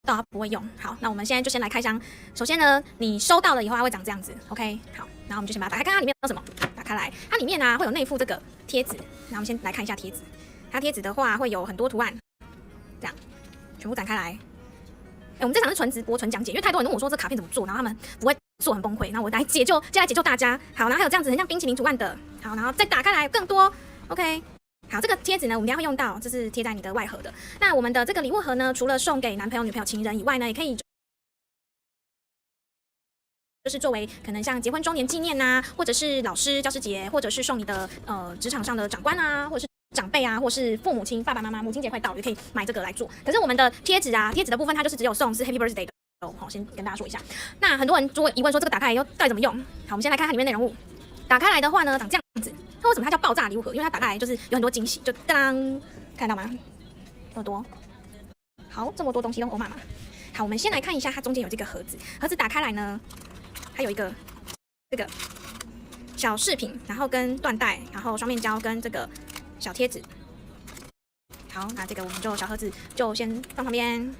到它不会用。好，那我们现在就先来开箱。首先呢，你收到了以后它会长这样子 ，OK？ 好，然后我们就先把它打开，看看里面有什么。打开来，它里面呢会有内附这个贴纸。那我们先来看一下贴纸。它贴纸的话会有很多图案，这样全部展开来。我们这场是纯直播、纯讲解，因为太多人跟我说这卡片怎么做，然后他们不会做，很崩溃。那我来解救大家。好，然后还有这样子很像冰淇淋图案的，好，然后再打开来更多 ，OK。好，这个贴纸呢，我们等一下会用到，这是贴在你的外盒的。那我们的这个礼物盒呢，除了送给男朋友、女朋友、情人以外呢，也可以就是作为可能像结婚周年纪念啊，或者是老师教师节，或者是送你的职场上的长官啊，或者是长辈啊，或是父母亲、爸爸妈妈，母亲节快到了，也可以买这个来做。可是我们的贴纸啊，贴纸的部分它就是只有送是 Happy Birthday 的哦。好，先跟大家说一下。那很多人就会疑问说这个打开来又到底怎么用？好，我们先来看看里面内容物。打开来的话呢，长这样子。那为什么它叫爆炸礼物盒？因为它打开来就是有很多惊喜，就当看到吗？这么多，好，这么多东西都欧妈妈。好，我们先来看一下它中间有这个盒子，盒子打开来呢，它有一个这个小饰品，然后跟缎带，然后双面胶跟这个小贴纸。好，那这个我们就小盒子就先放旁边。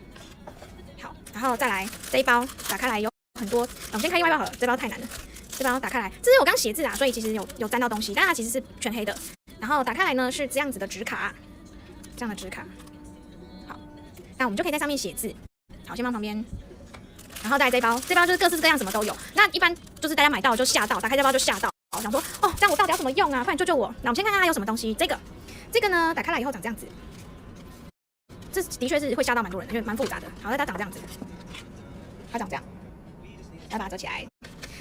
好，然后再来这一包打开来有很多，我们先开另外一包盒，这包太难了。这包打开来，这是我刚写字啊，所以其实有沾到东西，但它其实是全黑的。然后打开来呢是这样子的纸卡，这样的纸卡。好，那我们就可以在上面写字。好，先放旁边。然后再来这包就是各式各样什么都有。那一般就是大家买到就吓到，打开这包就吓到，想说哦，这样我到底要怎么用啊？快点救救我！那我们先看看它有什么东西。这个呢，打开来以后长这样子。这的确是会吓到蛮多人的，因为蛮复杂的。好，它长这样子，它长这样，要把它折起来。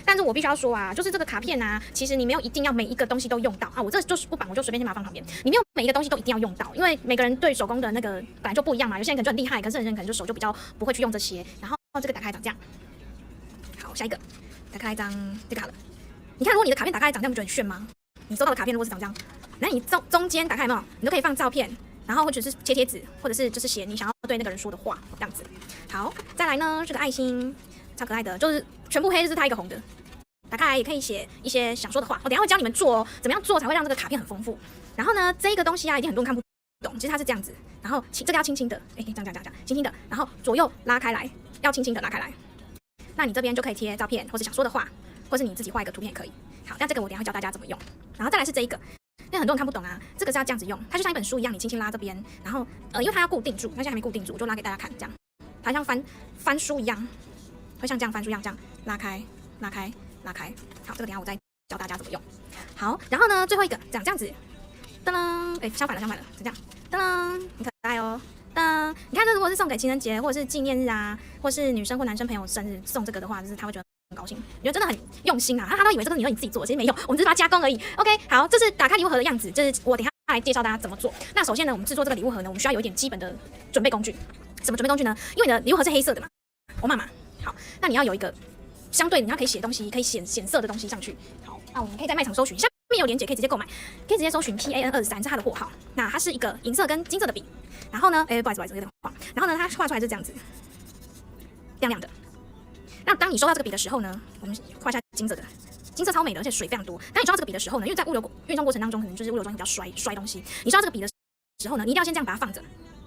但是我必须要说啊，就是这个卡片啊，其实你没有一定要每一个东西都用到啊。我这就是不绑，我就随便先把它放旁边。你没有每一个东西都一定要用到，因为每个人对手工的那个本来就不一样嘛。有些人可能就很厉害，可是有些人可能就手就比较不会去用这些。然后这个打开长这样，好，下一个打开一张这个好了。你看，如果你的卡片打开来长这样，不觉得很炫吗？你收到的卡片如果是长这样，那你中间打开有没有？你都可以放照片，然后或者是贴纸，或者是就是写你想要对那个人说的话，这样子。好，再来呢是个爱心，超可爱的，就是全部黑，就是它一个红的。打开来也可以写一些想说的话，我等一下会教你们做哦，怎么样做才会让这个卡片很丰富。然后呢，这个东西啊，一定很多人看不懂，其实它是这样子，然后这个要轻轻的，这样，轻轻的，然后左右拉开来，要轻轻的拉开来。那你这边就可以贴照片，或是想说的话，或是你自己画一个图片也可以。好，那这个我等一下会教大家怎么用。然后再来是这一个，因为很多人看不懂啊，这个是要这样子用，它就像一本书一样，你轻轻拉这边，然后因为它要固定住，它现在还没固定住，我就拉给大家看，这样，它像翻书一样，会像这样翻书一样，这样拉开。好，这个等一下我再教大家怎么用。好，然后呢，最后一个这样子，噔噔，相反了，是这样，噔噔，很可爱哦，噔，你看这如果是送给情人节或者是纪念日啊，或是女生或男生朋友生日送这个的话，就是他会觉得很高兴，我觉得真的很用心啊，他都以为这个你自己做，其实没有，我们只是把它加工而已。OK， 好，这是打开礼物盒的样子，这是我等一下来介绍大家怎么做。那首先呢，我们制作这个礼物盒呢，我们需要有一点基本的准备工具。什么准备工具呢？因为你的礼物盒是黑色的嘛，我妈妈，好，那你要有一个。相对你要可以写东西，可以显色的东西上去。好，那我们可以在卖场搜寻，下面有链接可以直接购买，可以直接搜寻 PAN23是它的货号。那它是一个银色跟金色的笔，然后呢，不好意思，有点画。然后呢，它画出来是这样子，亮亮的。那当你收到这个笔的时候呢，我们画一下金色的，金色超美的，而且水非常多。当你收到这个笔的时候呢，因为在运送过程当中，可能就是物流中心比较摔东西。你收到这个笔的时候呢，你一定要先这样把它放着，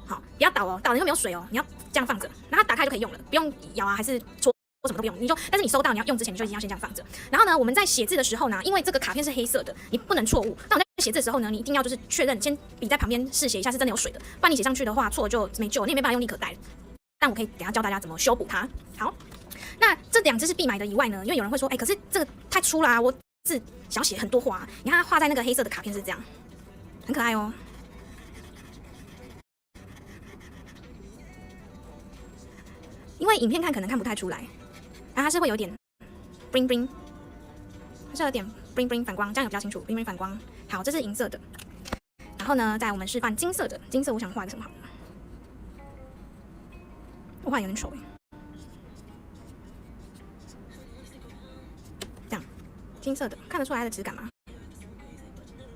好，不要倒哦，倒了因为没有水哦，你要这样放着，然后它打开就可以用了，不用摇啊，还是搓。什么都不用，但是你收到你要用之前，你就一定要先这样放着。然后呢，我们在写字的时候呢，因为这个卡片是黑色的，你不能错误。那我在写字的时候呢，你一定要就是确认，先笔在旁边试写一下是真的有水的，不然你写上去的话错就没救，你也没办法用立可带了。但我可以等一下教大家怎么修补它。好，那这两支是必买的以外呢，因为有人会说，可是这个太粗啦，我字想要写很多画，你看它画在那个黑色的卡片是这样，很可爱哦。因为影片看可能看不太出来。然后它是会有点 bling bling， 它是有点 bling bling 反光，这样有比较清楚 bling bling 反光。好，这是银色的。然后呢，再我们示范金色的，金色我想画一个什么好呢？我画有点丑这样，金色的看得出来它的质感吗？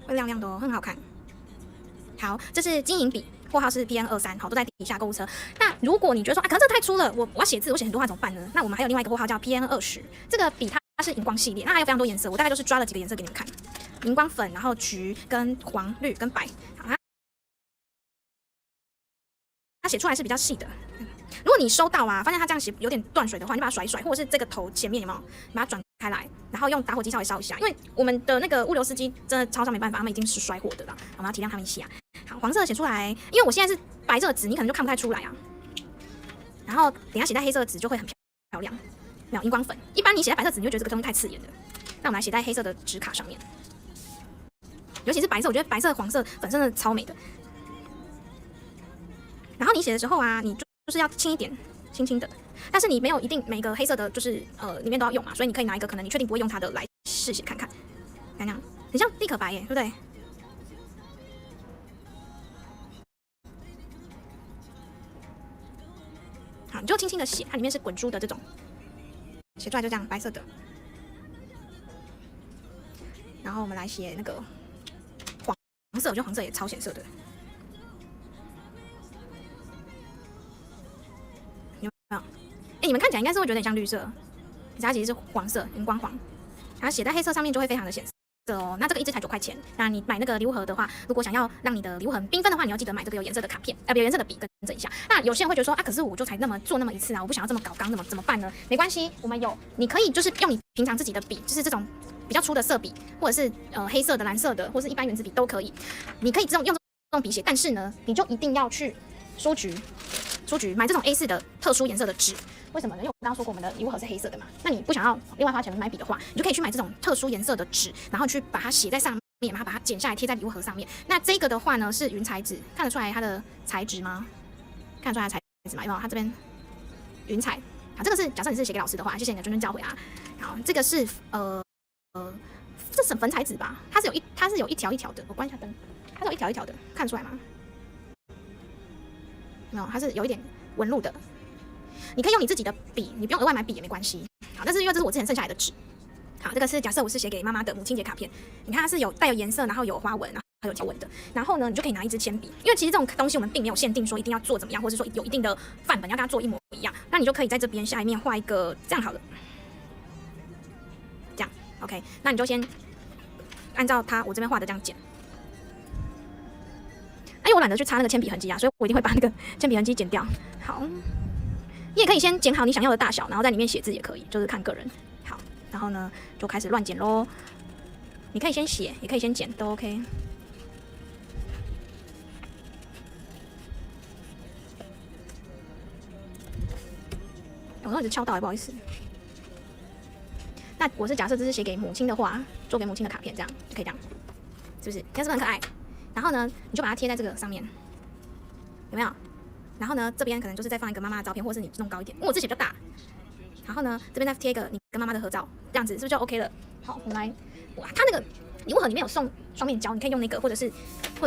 会亮亮的哦，很好看。好，这是金银笔。货号是 PN23， 好，都在底下购物车。那如果你觉得说可能这太粗了，我要写字，我写很多话怎么办呢？那我们还有另外一个货号叫 PN20， 这个笔它是荧光系列，那还有非常多颜色，我大概就是抓了几个颜色给你们看，荧光粉，然后橘跟黄、绿跟白。好，它写出来是比较细的，如果你收到啊，发现它这样写有点断水的话，你把它甩一甩，或者是这个头前面有没有把它转开来，然后用打火机稍微烧一下，因为我们的那个物流司机真的超商没办法，他们已经是甩火的了，我们要体谅他们一下。好，黄色的写出来，因为我现在是白色的纸，你可能就看不太出来啊。然后等一下写在黑色的纸就会很漂亮，没有荧光粉。一般你写在白色纸，你会觉得这个东西太刺眼了。那我们来写在黑色的纸卡上面，尤其是白色，我觉得白色、黄色粉真的超美的。然后你写的时候啊，你就是要轻一点，轻轻的。但是你没有一定每个黑色的就是里面都要用嘛，所以你可以拿一个可能你确定不会用它的来试写看看，看这样很像立可白耶，对不对？好，你就轻轻的写，它里面是滚珠的这种，写出来就这样白色的。然后我们来写那个黄色，我觉得黄色也超显色的。有没有？你们看起来应该是会觉得很像绿色，可是它其实是黄色，荧光黄。然后写在黑色上面就会非常的显色哦。那这个一支才9块钱。那你买那个礼物盒的话，如果想要让你的礼物很缤纷的话，你要记得买这个有颜色的卡片，有颜色的笔跟着一下。那有些人会觉得说啊，可是我就才做那么一次啊，我不想要这么搞纲，怎么办呢？没关系，我们有，你可以就是用你平常自己的笔，就是这种比较粗的色笔，或者是黑色的、蓝色的，或是一般圆珠笔都可以。你可以用这种笔写，但是呢，你就一定要去书局买这种 A4 的特殊颜色的纸。为什么呢？因为我刚刚说过我们的礼物盒是黑色的嘛，那你不想要另外花钱买笔的话，你就可以去买这种特殊颜色的纸，然后去把它写在上面，然后把它剪下来贴在礼物盒上面。那这个的话呢是云材质，看得出来它的材质吗？看得出来它的材质吗？有没有？它这边云材。好，这个是假设你是写给老师的话，谢谢你的谆谆教诲啊。好，这个是这是粉彩纸吧？它是有一条一条的，我关一下灯，它是有一条一条的，看得出来吗？没有，它是有一点纹路的。你可以用你自己的笔，你不用额外买笔也没关系。好，但是因为这是我之前剩下来的纸。好，这个是假设我是写给妈妈的母亲节卡片，你看它是带有颜色，然后有花纹，然后还有条纹的。然后呢，你就可以拿一支铅笔，因为其实这种东西我们并没有限定说一定要做怎么样，或者说有一定的范本要跟它做一模一样。那你就可以在这边下一面画一个这样好了，这样 OK。那你就先按照我这边画的这样剪。因为我懒得去擦那个铅笔痕迹啊，所以我一定会把那个铅笔痕迹剪掉。好。你也可以先剪好你想要的大小，然后在里面写字也可以，就是看个人。好，然后呢就开始乱剪咯。你可以先写，也可以先剪，都 OK。我刚一直敲到，不好意思。那我是假设这是写给母亲的话，做给母亲的卡片，这样就可以这样，是不是？这样是不是很可爱？然后呢，你就把它贴在这个上面，有没有？然后呢，这边可能就是再放一个妈妈的照片，或者是你弄高一点，因为我字写比较大。然后呢，这边再贴一个你跟妈妈的合照，这样子是不是就 OK 了？好，我们来，它那个礼物盒里面有送双面胶，你可以用那个，或者是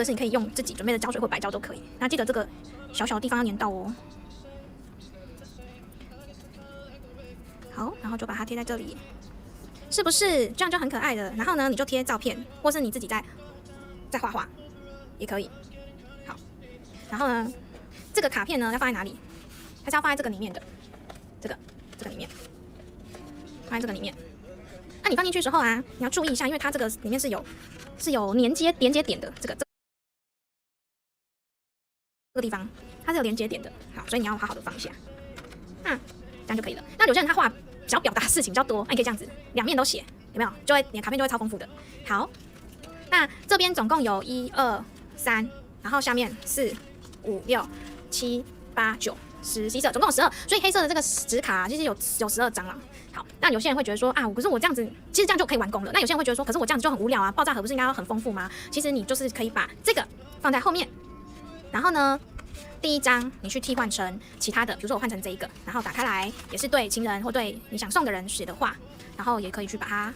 你可以用自己准备的胶水或白胶都可以。那记得这个小小的地方要粘到哦。好，然后就把它贴在这里，是不是这样就很可爱的？然后呢，你就贴照片，或是你自己再画画也可以。好，然后呢？这个卡片呢要放在哪里？它是要放在这个里面的，这个里面，放在这个里面。那你放进去之后啊，你要注意一下，因为它这个里面是有连接点的，这个地方它是有连接点的，好，所以你要好好的放下。这样就可以了。那有些人他画想要表达事情比较多，你可以这样子，两面都写，有没有？你的卡片就会超丰富的。好，那这边总共有1、2、3，然后下面4、5、6、7、8、9、10、11、12，总共有12。所以黑色的这个纸卡其实有12张啦。好，那有些人会觉得说啊，可是我这样子，其实这样就可以完工了。那有些人会觉得说，可是我这样子就很无聊啊，爆炸盒不是应该要很丰富吗？其实你就是可以把这个放在后面，然后呢，第一张你去替换成其他的，比如说我换成这一个，然后打开来也是对情人或对你想送的人写的话，然后也可以去把它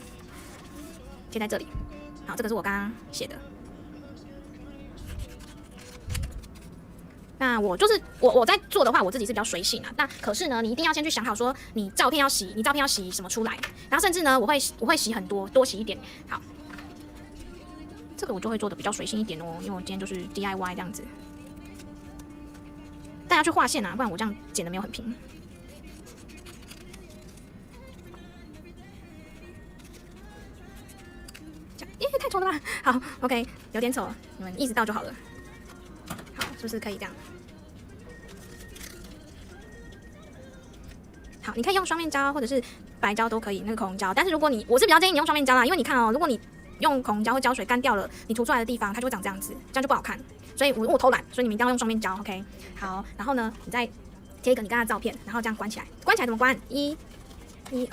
贴在这里。好，这个是我刚刚写的。那我就是我在做的话，我自己是比较随性啊。那可是呢，你一定要先去想好说，你照片要洗什么出来，然后甚至呢，我会洗很多，多洗一点。好，这个我就会做的比较随性一点哦，因为我今天就是 DIY 这样子。大家去画线啊，不然我这样剪的没有很平。这样，太丑了吧？好 ，OK， 有点丑，你们意识到就好了。好，是不是可以这样？好，你可以用双面胶或者是白胶都可以，那个口红胶。但是如果我是比较建议你用双面胶啦，因为你看哦，如果你用口红胶或胶水干掉了，你涂出来的地方它就会长这样子，这样就不好看。所以我偷懒，所以你们一定要用双面胶 ，OK？ 好，然后呢，你再贴一个你刚刚的照片，然后这样关起来。关起来怎么关？1、2，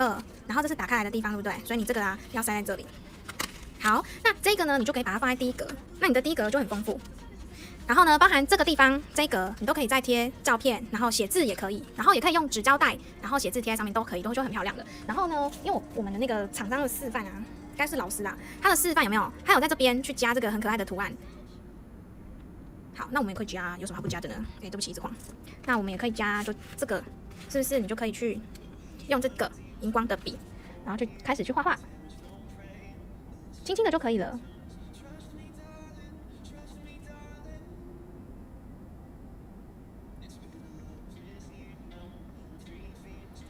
然后这是打开来的地方，对不对？所以你这个啊要塞在这里。好，那这个呢，你就可以把它放在第一格，那你的第一格就很丰富。然后呢，包含这个地方这一格，你都可以再贴照片，然后写字也可以，然后也可以用纸胶带，然后写字贴在上面都可以，都就很漂亮的。然后呢，因为我们的那个厂商的示范啊，应该是老师啦，他的示范有没有？他有在这边去加这个很可爱的图案。好，那我们也可以加，有什么好不加的呢？对不起，一直晃。那我们也可以加，就这个，是不是？你就可以去用这个荧光的笔，然后就开始去画画，轻轻的就可以了。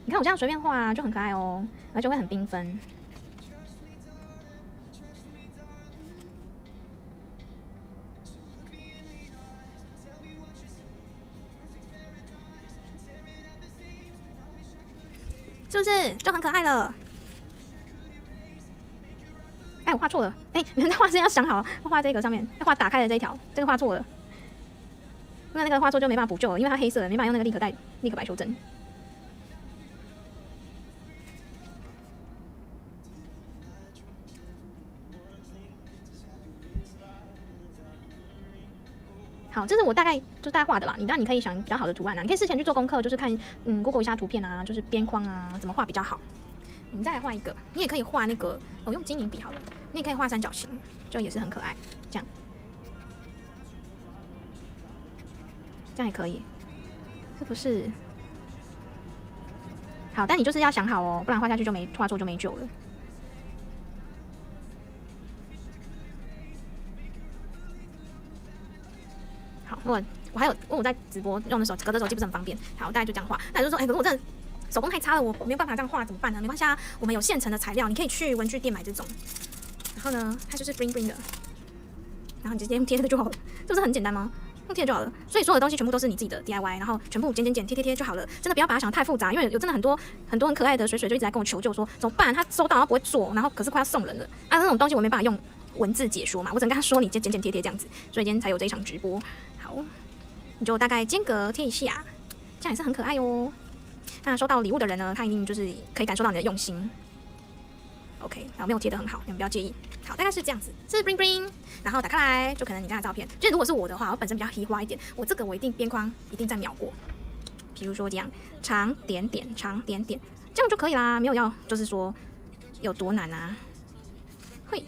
你看我这样随便画就很可爱哦，而且会很缤纷。是不是就很可爱了？哎，我画错了。哎，你们画是要想好，画这个上面要画打开的这一条，这个画错了。那个画错就没办法补救了，因为它黑色的，没办法用那个立可白修正。好，这是我大概画的啦。当然你可以想比较好的图案啊，你可以事前去做功课，就是看Google 一下图片啊，就是边框啊怎么画比较好。我们再来画一个，你也可以画那个，我用精灵笔好了，你也可以画三角形，就也是很可爱，这样也可以，是不是？好，但你就是要想好哦，不然画下去画错就没救了。好，我还有，因为我在直播用的隔着手机不是很方便。好，大概就这样画。那你就说，可是我真的手工太差了，我没有办法这样画，怎么办呢？没关系啊，我们有现成的材料，你可以去文具店买这种。然后呢，它就是 bling bling 的，然后你直接用贴这个就好了，是不是很简单吗？用贴就好了。所以所有的东西全部都是你自己的 DIY， 然后全部剪贴就好了。真的不要把它想得太复杂，因为有真的很多很可爱的水就一直在跟我求救说怎么办？他收到然后不会做，然后可是快要送人了啊，那种东西我没办法用文字解说嘛，我只能跟他说你剪贴这样子，所以今天才有这一场直播。好，你就大概间隔贴一下，这样也是很可爱哦。那收到礼物的人呢，他一定就是可以感受到你的用心。OK， 然后没有贴得很好，你们不要介意。好，大概是这样子，这是 bling bling， 然后打开来就可能你刚才照片。就是如果是我的话，我本身比较黑花一点，我这个我一定边框一定再描过，比如说这样长点点，这样就可以啦，没有要就是说有多难啊。会，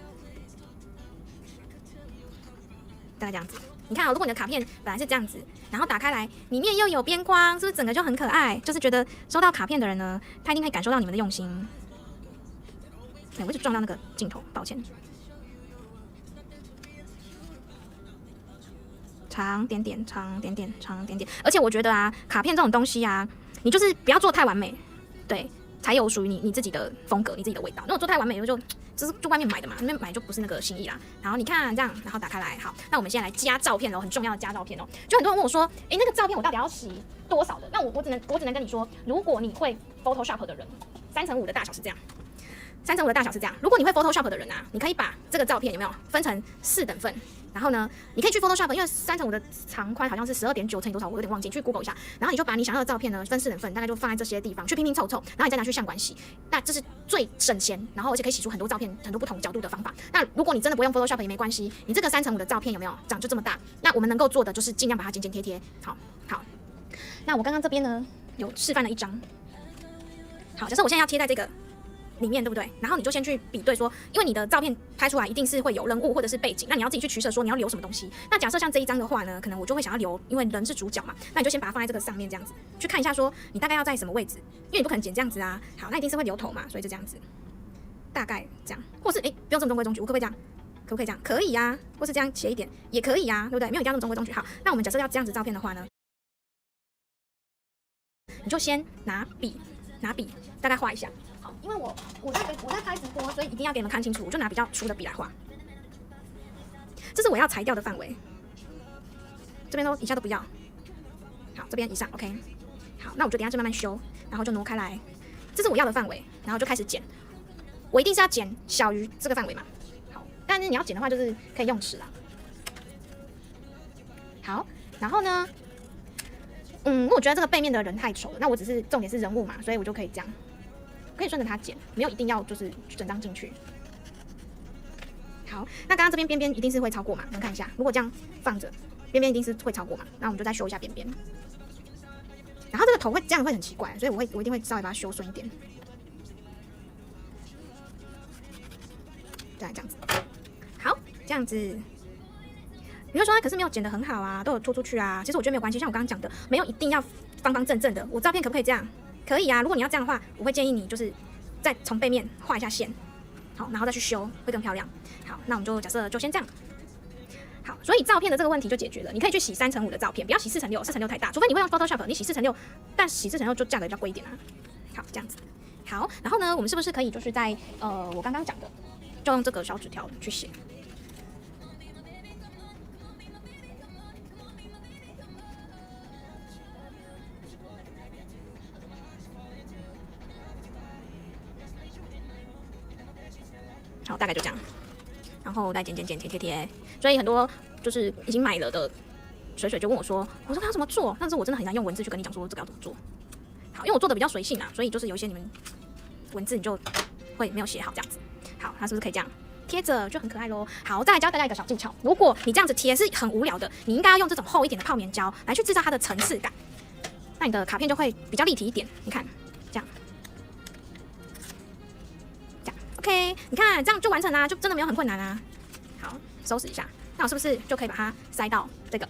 大概这样子。你看啊，如果你的卡片本来是这样子，然后打开来，里面又有边框，是不是整个就很可爱？就是觉得收到卡片的人呢，他一定可以感受到你们的用心。我一直撞到那个镜头，抱歉。长点点，而且我觉得啊，卡片这种东西啊，你就是不要做太完美，对，才有属于你自己的风格，你自己的味道。如果做太完美，就是外面买的嘛，那边买就不是那个心意啦。然后你看这样，然后打开来，好，那我们现在来加照片哦，很重要的加照片哦。就很多人问我说，那个照片我到底要洗多少的？那我只能跟你说，如果你会 Photoshop 的人，3×5的大小是这样。3×5的大小是这样。如果你会 Photoshop 的人啊，你可以把这个照片有没有分成4等份，然后呢，你可以去 Photoshop， 因为3×5的长宽好像是12.9乘以多少，我有点忘记，去 Google 一下。然后你就把你想要的照片呢分4等份，大概就放在这些地方去拼凑，然后你再拿去相馆洗。那这是最省钱，然后而且可以洗出很多照片，很多不同角度的方法。那如果你真的不用 Photoshop 也没关系，你这个3×5的照片有没有长就这么大？那我们能够做的就是尽量把它剪贴。好。那我刚刚这边呢有示范了一张。好，假设我现在要贴在这个里面，对不对？然后你就先去比对说，因为你的照片拍出来一定是会有人物或者是背景，那你要自己去取舍说你要留什么东西。那假设像这一张的话呢，可能我就会想要留，因为人是主角嘛，那你就先把它放在这个上面这样子，去看一下说你大概要在什么位置，因为你不可能剪这样子啊。好，那一定是会留头嘛，所以就这样子，大概这样，或是不用这么中规中矩，我可不可以这样？可不可以这样？可以呀，或是这样斜一点也可以呀，对不对？没有一定要那么中规中矩。好，那我们假设要这样子照片的话呢，你就先拿笔大概画一下。因为我在拍直播，所以一定要给你们看清楚，我就拿比较粗的笔来画。这是我要裁掉的范围，这边以下都不要。好，这边以上 OK。好，那我就等一下就慢慢修，然然后就挪开来，这是我要的范围，然后就开始剪。我一定是要剪小于这个范围嘛。好，但是你要剪的话，就是可以用尺啦。好，然后呢，因为我觉得这个背面的人太丑了，那我只是重点是人物嘛，所以我就可以这样，可以顺着它剪，没有一定要就是整张进去。好，那刚刚这边边边一定是会超过嘛，你们看一下，如果这样放着，边边一定是会超过嘛，那我们就再修一下边边。然后这个头会这样会很奇怪，所以我一定会稍微把它修顺一点。对，这样子。好，这样子。你会说，可是没有剪得很好啊，都有拖出去啊。其实我觉得没有关系，像我刚刚讲的，没有一定要方方正正的。我照片可不可以这样？可以啊。如果你要这样的话，我会建议你就是再从背面画一下线，好，然后再去修，会更漂亮。好，那我们就假设就先这样。好，所以照片的这个问题就解决了。你可以去洗3×5的照片，不要洗4×6，4×6太大。除非你会用 Photoshop， 你洗4×6，但洗4×6就价格比较贵一点啊。好，这样子。好，然后呢，我们是不是可以就是在我刚刚讲的，就用这个小纸条去写。好，大概就这样，然后再剪贴，所以很多就是已经买了的水就问我说要怎么做？但是我真的很难用文字去跟你讲说这个要怎么做。好，因为我做的比较随性啊，所以就是有一些你们文字你就会没有写好这样子。好，它是不是可以这样贴着就很可爱咯？好，再来教大家一个小技巧，如果你这样子贴是很无聊的，你应该要用这种厚一点的泡棉胶来去制造它的层次感，那你的卡片就会比较立体一点。你看，这样。OK， 你看这样就完成啦，就真的没有很困难啊。好，收拾一下，那我是不是就可以把它塞到这个？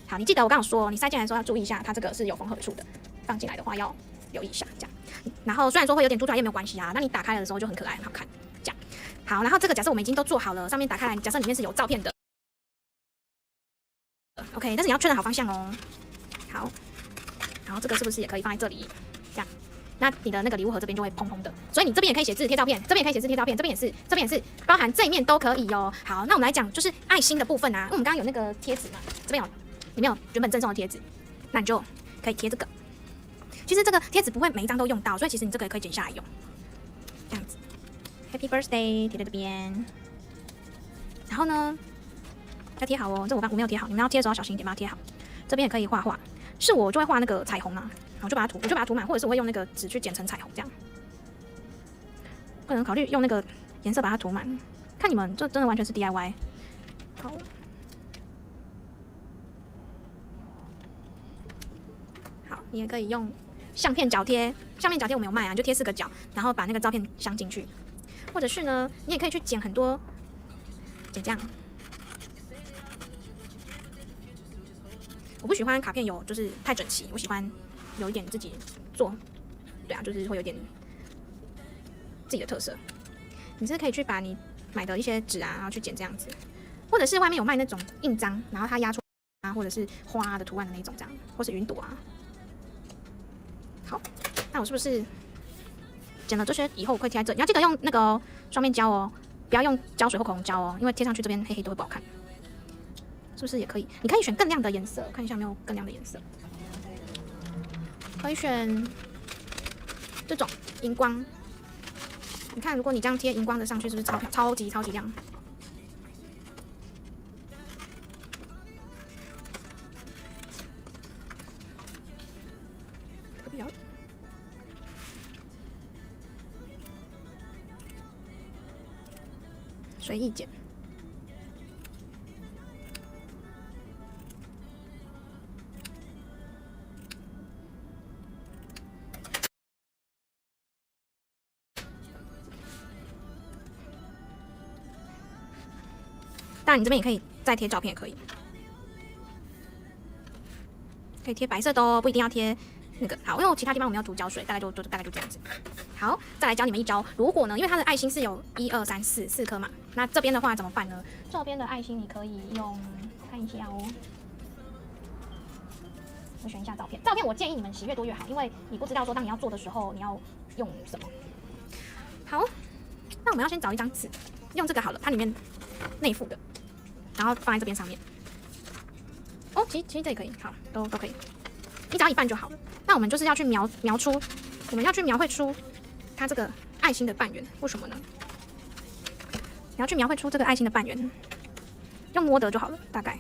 好，你记得我刚刚说，你塞进来的时候要注意一下，它这个是有缝合处的，放进来的话要留意一下，这样。然后虽然说会有点凸出来也没有关系啊，那你打开了的时候就很可爱很好看，这样。好，然后这个假设我们已经都做好了，上面打开来，假设里面是有照片的 ，OK， 但是你要确认好方向哦。好，然后这个是不是也可以放在这里？这样。那你的那个礼物盒这边就会蓬蓬的，所以你这边也可以写字贴照片，这边也可以写字贴照片，这边也是，包含这一面都可以哦。好，那我们来讲就是爱心的部分啊，因为我们刚刚有那个贴纸嘛，这边里面有原本赠送的贴纸，那你就可以贴这个。其实这个贴纸不会每一张都用到，所以其实你这个也可以剪下来用，这样子。Happy Birthday 贴在这边，然后呢要贴好哦，这我没有贴好，你们要贴的时候要小心一点，把它贴好。这边也可以画画，是我就会画那个彩虹啊。然后我就把它涂满，或者是我会用那个纸去剪成彩虹这样。可能考虑用那个颜色把它涂满，看你们，这真的完全是 DIY。好，好，你也可以用相片角贴，相片角贴我没有卖啊，你就贴4个角，然后把那个照片镶进去。或者是呢，你也可以去剪很多，剪这样。我不喜欢卡片有就是太整齐，我喜欢有一点自己做，对啊，就是会有点自己的特色。你是可以去把你买的一些纸啊，然后去剪这样子，或者是外面有卖那种印章，然后它压出啊，或者是花的图案的那种这样，或是云朵啊。好，那我是不是剪了这些以后会贴在这？你要记得用那个双面胶哦，不要用胶水或口红胶哦，因为贴上去这边黑黑都会不好看。是不是也可以？你可以选更亮的颜色，看一下有没有更亮的颜色。可以选这种荧光。你看，如果你这样贴荧光的上去，是不是超级亮？随意剪。当然，你这边也可以再贴照片，也可以贴白色的哦，不一定要贴那个。好，因为其他地方我们要涂胶水，大概就这样子。好，再来教你们一招。如果呢，因为它的爱心是有1、2、3、4颗嘛，那这边的话怎么办呢？这边的爱心你可以用，看一下哦。我选一下照片，我建议你们洗越多越好，因为你不知道说当你要做的时候你要用什么。好，那我们要先找一张纸，用这个好了，它里面内附的。然后放在这边上面。哦，其实这也可以，好，都可以。你只要一半就好了。那我们就是要去描出，我们要去描绘出它这个爱心的半圆，为什么呢？你要去描绘出这个爱心的半圆，用摸的就好了，大概。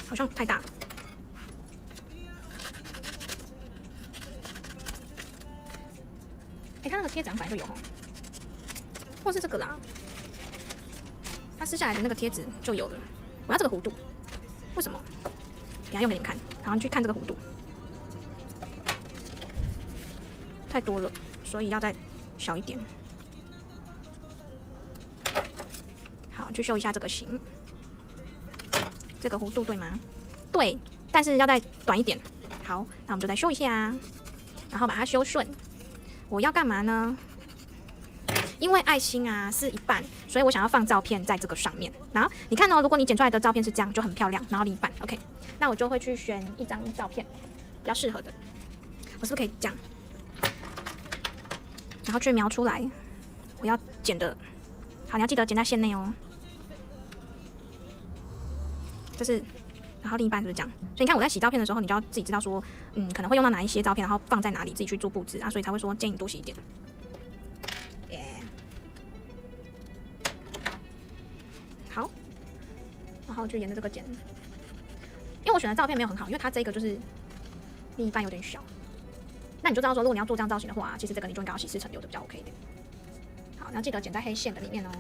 好像太大。它那个贴纸本来就有哦，或是这个啦，它撕下来的那个贴纸就有了。我要这个弧度，为什么？等一下用给你们看，然后去看这个弧度，太多了，所以要再小一点。好，去修一下这个形，这个弧度对吗？对，但是要再短一点。好，那我们就再修一下，然后把它修顺。我要干嘛呢？因为爱心啊是一半，所以我想要放照片在这个上面。然后你看哦，如果你剪出来的照片是这样，就很漂亮，然后另一半 OK， 那我就会去选一张照片比较适合的。我是不是可以这样？然后去描出来我要剪的。好，你要记得剪在线内哦。这是。然后另一半就是这样，所以你看我在洗照片的时候，你就要自己知道说，可能会用到哪一些照片，然后放在哪里，自己去做布置啊，所以才会说建议你多洗一点。好，然后就沿着这个剪，因为我选的照片没有很好，因为它这个就是另一半有点小，那你就知道说，如果你要做这样造型的话，其实这个你就应该要洗4层流的比较 OK 一点。好，然后记得剪在黑线的里面哦。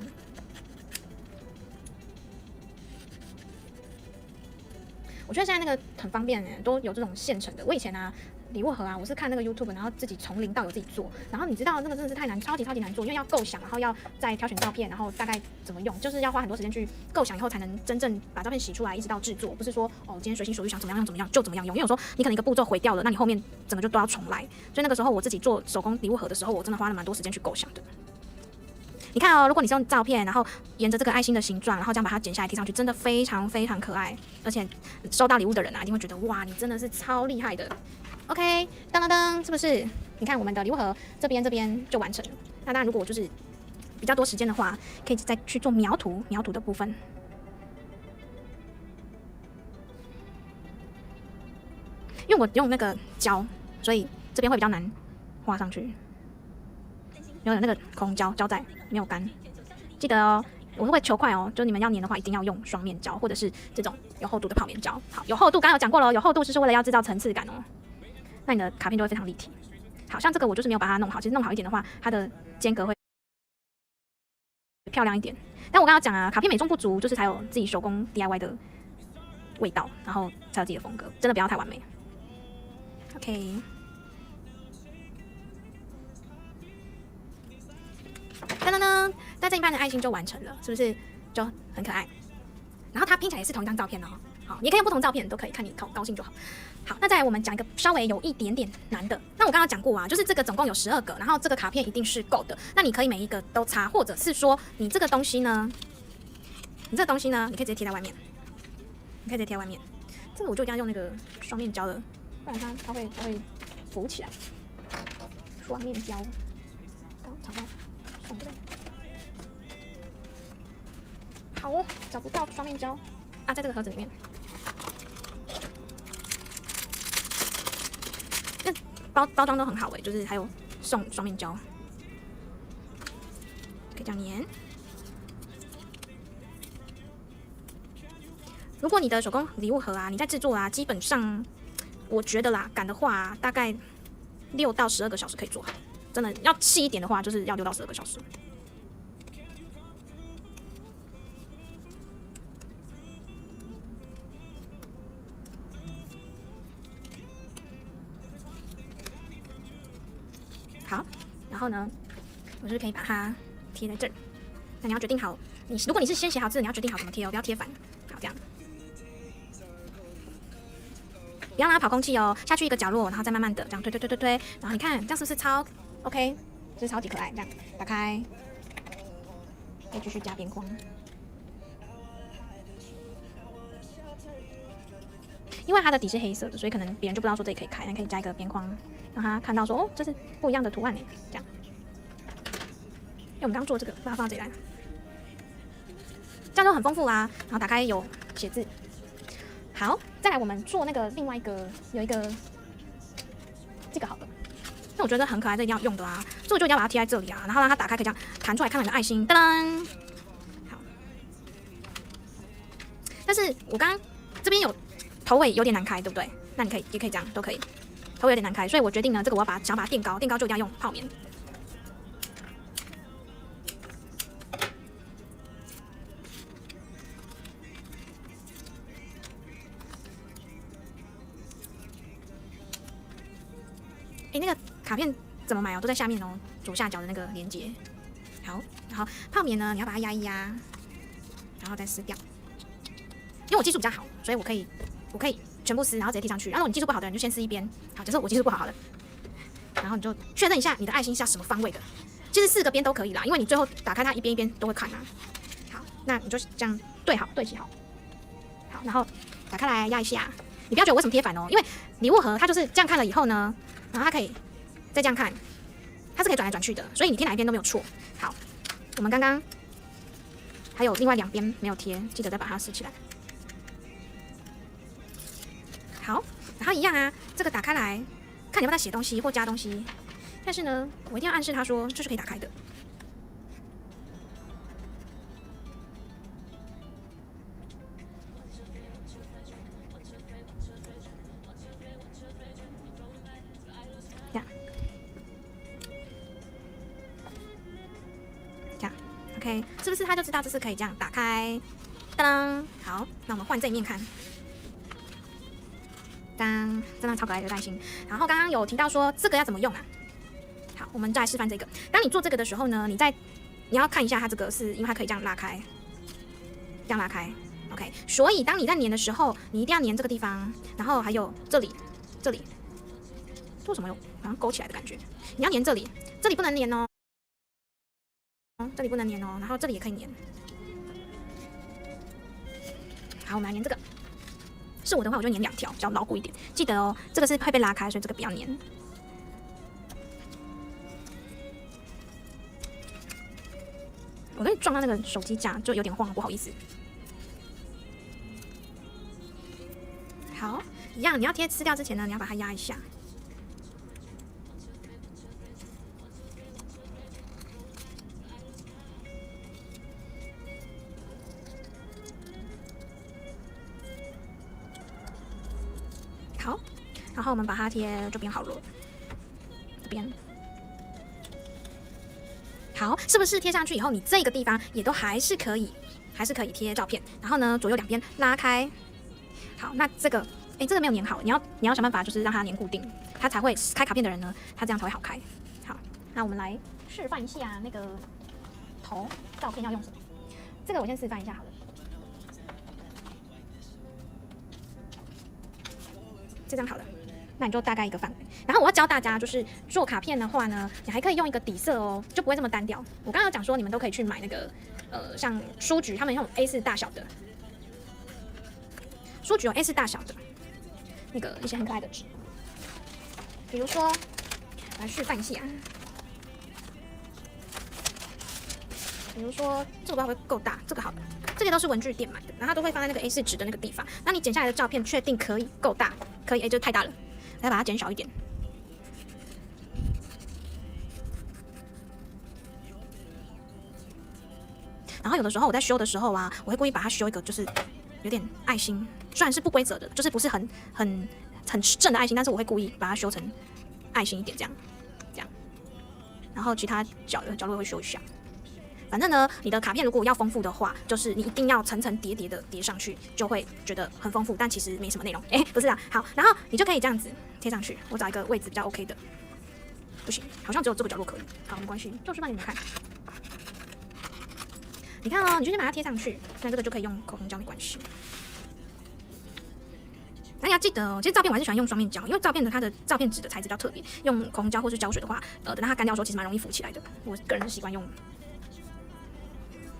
我觉得现在那个很方便都有这种现成的。我以前啊，礼物盒啊，我是看那个 YouTube， 然后自己从零到有自己做。然后你知道那个真的是太难，超级难做，因为要构想，然后要再挑选照片，然后大概怎么用，就是要花很多时间去构想以后才能真正把照片洗出来，一直到制作。不是说哦，今天随心所欲想怎么样用怎么样就怎么样用。因为有时候你可能一个步骤毁掉了，那你后面整个就都要重来。所以那个时候我自己做手工礼物盒的时候，我真的花了蛮多时间去构想的。你看哦，如果你是用照片，然后沿着这个爱心的形状，然后这样把它剪下来贴上去，真的非常可爱。而且收到礼物的人啊，一定会觉得哇，你真的是超厉害的。OK， 噔噔噔，是不是？你看我们的礼物盒这边就完成了。那当然，如果我就是比较多时间的话，可以再去做描图的部分。因为我用那个胶，所以这边会比较难画上去。有那个口红胶在，没有干。记得哦，我会求快哦，就你们要粘的话，一定要用双面胶，或者是这种有厚度的泡棉胶。好，有厚度，刚刚有讲过了，有厚度是为了要制造层次感哦。那你的卡片就会非常立体。好像这个我就是没有把它弄好，其实弄好一点的话，它的间隔会漂亮一点。但我刚刚讲啊，卡片美中不足，就是才有自己手工 DIY 的味道，然后才有自己的风格，真的不要太完美。OK。噔噔噔，那这一半的爱心就完成了，是不是就很可爱？然后它拼起来也是同一张照片哦。好，你也可以用不同照片，都可以，看你高兴就好。好，那再来我们讲一个稍微有一点点难的。那我刚刚讲过啊，就是这个总共有12个，然后这个卡片一定是够的。那你可以每一个都擦，或者是说你这个东西呢，你可以直接贴在外面，这个我就一定要用那个双面胶的，不然它会浮起来。双面胶，找到。好哦，找不到双面胶啊，在这个盒子里面。那包装都很好就是还有送双面胶，可以这样粘。如果你的手工礼物盒啊，你在制作啊，基本上我觉得啦，赶的话大概6到12个小时可以做好。真的要细一点的话，就是要6到12个小时。好，然后呢，我就是可以把它贴在这儿。那你要决定好，如果你是先写好字，你要决定好怎么贴哦，不要贴反。好，这样。不要让它跑空气哦，下去一个角落，然后再慢慢的这样推，然后你看这样是不是超 OK？ 就是超级可爱，这样打开，可以继续加边框。因为它的底是黑色的，所以可能别人就不知道说这里可以开，那可以加一个边框，让他看到说哦，这是不一样的图案呢，这样。因为我们刚做这个，把它放到这里来。这样就很丰富啊。然后打开有写字。好，再来我们做那个另外一个有一个这个好的，那我觉得很可爱，这一定要用的啊，所以我就一定要把它贴在这里啊，然后让它打开可以这样弹出来，看到你的爱心，噔噔。好，但是我刚刚这边有头尾有点难开，对不对？那你也可以这样，都可以。头尾有点难开，所以我决定呢，这个我要想把它垫高，垫高就一定要用泡棉。那个卡片怎么买哦？都在下面哦，左下角的那个链接。好，然后泡棉呢，你要把它压一压，然后再撕掉。因为我技术比较好，所以我可以全部撕，然后直接贴上去。然后你技术不好的人就先撕一边。好，假设我技术不好好了，然后你就确认一下你的爱心是要什么方位的。其实4个边都可以啦，因为你最后打开它一边一边都会看啊。好，那你就这样对齐好。好，然后打开来压一下。你不要觉得我为什么贴反哦，因为礼物盒它就是这样看了以后呢。然后它可以再这样看，它是可以转来转去的，所以你贴哪一边都没有错。好，我们刚刚还有另外2边没有贴，记得再把它撕起来。好，然后一样啊，这个打开来看你要不要再写东西或加东西，但是呢，我一定要暗示他说这是可以打开的。OK， 是不是他就知道这是可以这样打开？当好，那我们换这一面看。当真的超可爱的爱心。然后刚刚有提到说这个要怎么用啊？好，我们再来示范这个。当你做这个的时候呢，你要看一下它这个是因为它可以这样拉开，这样拉开。OK， 所以当你在粘的时候，你一定要粘这个地方，然后还有这里，做什么用？好像勾起来的感觉。你要粘这里，这里不能粘哦。这里不能粘哦，然后这里也可以粘。好，我们来粘这个。是我的话，我就粘2条，比较牢固一点。记得哦，这个是会被拉开，所以这个不要粘。我跟你撞到那个手机架，就有点晃，不好意思。好，一样，你要撕掉之前呢，你要把它压一下。好，然后我们把它贴这边好了，这边好，是不是贴上去以后，你这个地方也都还是可以贴照片，然后呢，左右2边拉开。好，那这个，这个没有粘好，你要想办法，就是让它粘固定，它才会开卡片的人呢，它这样才会好开。好，那我们来示范一下那个头照片要用什么。这个我先示范一下好了。这张好了，那你就大概一个范围。然后我要教大家，就是做卡片的话呢，你还可以用一个底色哦，就不会这么单调。我刚刚有讲说，你们都可以去买那个像书局，他们用 A4 大小的书局有 A4 大小的那个一些很可爱的纸，比如说来示范一下，比如说这个不知道会够大，这个好了。这些都是文具店买的，然后它都会放在那个 A4 纸的那个地方。那你剪下来的照片确定可以够大，可以，就太大了，再把它减小一点。然后有的时候我在修的时候啊，我会故意把它修一个就是有点爱心，虽然是不规则的，就是不是很正的爱心，但是我会故意把它修成爱心一点，这样。然后其他角落会修一下。反正呢，你的卡片如果要丰富的话，就是你一定要层层叠叠的叠上去，就会觉得很丰富，但其实没什么内容。不是啊，好，然后你就可以这样子贴上去。我找一个位置比较 OK 的，不行，好像只有这个角落可以。好，没关系，就是让你们看。你看哦，你就先把它贴上去，那这个就可以用口红胶，没关系。那你要记得哦，其实照片我还是喜欢用双面胶，因为它的照片纸的材质比较特别，用口红胶或是胶水的话，等到它干掉的时候，其实蛮容易浮起来的。我个人是习惯用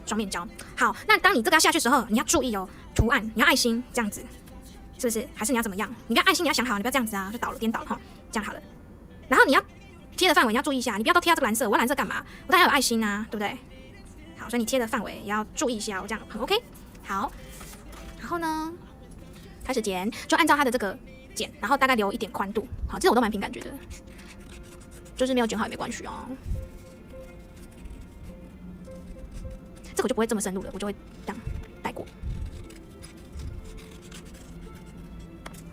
双面胶。好，那当你这个要下去的时候，你要注意哦，图案你要爱心这样子，是不是？还是你要怎么样？你不要爱心，你要想好，你不要这样子啊，就颠倒了哈，这样好了。然后你要贴的范围你要注意一下，你不要都贴到这个蓝色，我要蓝色干嘛？我当然要有爱心啊，对不对？好，所以你贴的范围也要注意一下，这样很 OK。好，然后呢，开始剪，就按照它的这个剪，然后大概留一点宽度。好，这我都蛮凭感觉的，就是没有剪好也没关系哦。这个就不会这么深入了，我就会这样带过。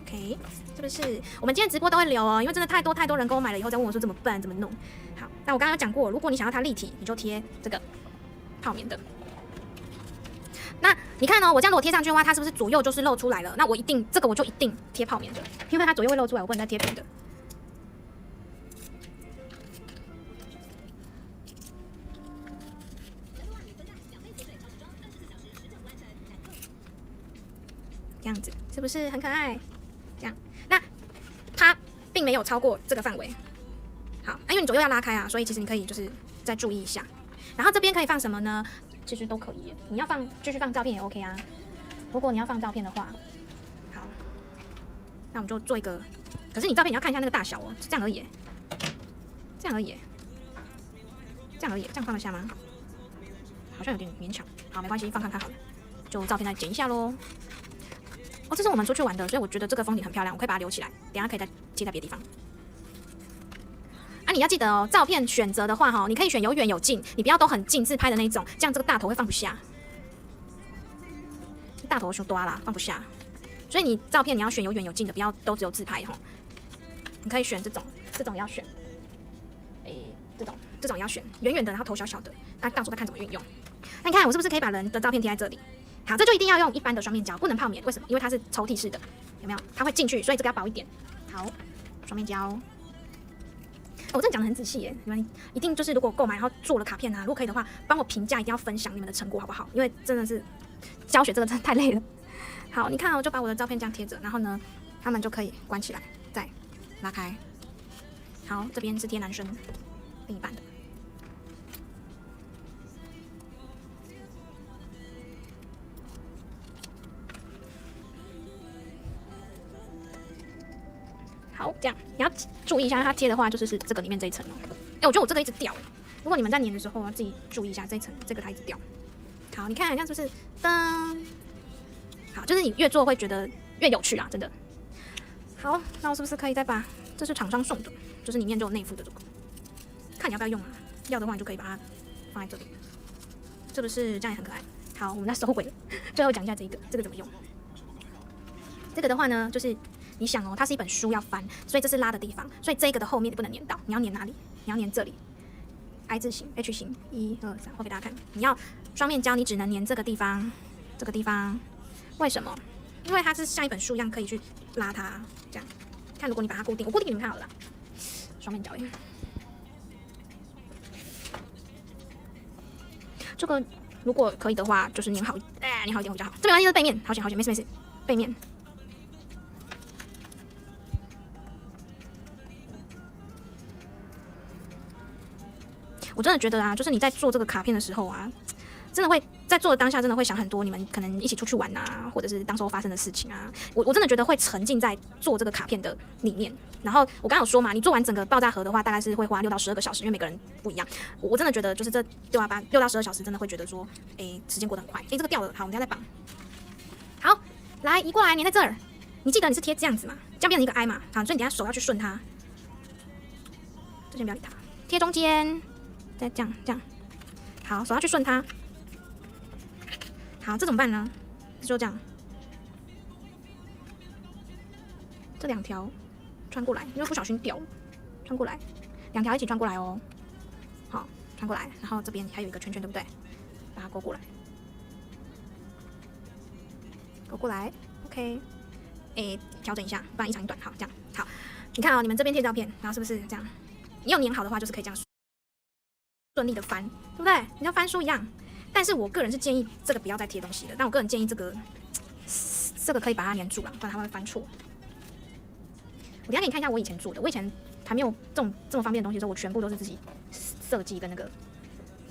OK， 是不是？我们今天直播都会留哦，因为真的太多人跟我买了以后再问我说怎么办怎么弄。好，那我刚刚有讲过，如果你想要它立体，你就贴这个泡棉的。那你看哦，我这样如果贴上去的话，它是不是左右就是露出来了？那我这个我就一定贴泡棉的，因为它左右会露出来，我不能再贴平的。这样子是不是很可爱？这样，那它并没有超过这个范围。好，因为你左右要拉开啊，所以其实你可以就是再注意一下。然后这边可以放什么呢？其实都可以，你要继续放照片也 OK 啊。如果你要放照片的话，好，那我们就做一个。可是你照片你要看一下那个大小哦，这样而已，这样而已，这样而已，这样放得下吗？好像有点勉强。好，没关系，放看看好了。就照片再剪一下咯。哦，这是我们出去玩的，所以我觉得这个风景很漂亮，我可以把它留起来，等一下可以再贴在别的地方。啊，你要记得哦，照片选择的话哈，你可以选有远有近，你不要都很近自拍的那种，这样这个大头会放不下。大头就多啦，放不下。所以你照片你要选有远有近的，不要都只有自拍哈。你可以选这种也要选，这种也要选远远的，然后头小小的，那到时候再看怎么运用。那你看我是不是可以把人的照片贴在这里？好，这就一定要用一般的双面胶，不能泡棉。为什么？因为它是抽屉式的，有没有？它会进去，所以这个要薄一点。好，双面胶。我真的讲得很仔细耶，你们一定就是如果购买然后做了卡片啊，如果可以的话，帮我评价，一定要分享你们的成果好不好？因为真的是教学这个真的太累了。好，你看我就把我的照片这样贴着，然后呢，他们就可以关起来，再拉开。好，这边是贴男生另一半的。好，这样你要注意一下，它贴的话就是这个里面这一层哦。我觉得我这个一直掉，如果你们在粘的时候要自己注意一下这一层，这个它一直掉。好，你看这样是不是噔？好，就是你越做会觉得越有趣啊，真的。好，那我是不是可以再把这是厂商送的，就是里面就有内附的这个，看你要不要用啊？要的话你就可以把它放在这里，是不是这样也很可爱？好，我们再收回，最后讲一下这个怎么用。这个的话呢，就是你想哦，它是一本书要翻，所以这是拉的地方，所以这个的后面你不能粘到，你要粘哪里？你要粘这里 ，I 字形、H 型，1、2、3，我给大家看，你要双面胶，你只能粘这个地方，这个地方，为什么？因为它是像一本书一样可以去拉它，这样。看，如果你把它固定，我固定给你们看好了啦，双面胶耶。这个如果可以的话，就是粘好，粘好一点比较好。这没关系，是背面，好险，没事，背面。我真的觉得啊，就是你在做这个卡片的时候啊，真的会在做的当下，真的会想很多你们可能一起出去玩啊，或者是当时候发生的事情啊。我真的觉得会沉浸在做这个卡片的里面。然后我刚刚有说嘛，你做完整个爆炸盒的话，大概是会花6到12个小时，因为每个人不一样。我真的觉得就是这6到12小时，真的会觉得说，时间过得很快。这个掉了，好，我们等下再绑。好，来移过来，粘在这儿。你记得你是贴这样子嘛？这样变成一个 I 嘛？好，所以你等下手要去顺它。这先不要理它，贴中间。再这样，好，手要去顺它。好，这怎么办呢？就这样，这2条穿过来，因为不小心掉了，穿过来，2条一起穿过来哦。好，穿过来，然后这边还有一个圈圈，对不对？把它勾过来，勾过来 ，OK。调整一下，不然一长一短。好，这样好。你看哦，你们这边贴照片，然后是不是这样？你有粘好的话，就是可以这样顺利的翻，对不对？你像翻书一样。但是我个人是建议这个不要再贴东西了，但我个人建议这个可以把它粘住了，不然它会翻错。我等一下给你看一下我以前做的，我以前还没有这么方便的东西的时候，我全部都是自己设计跟那个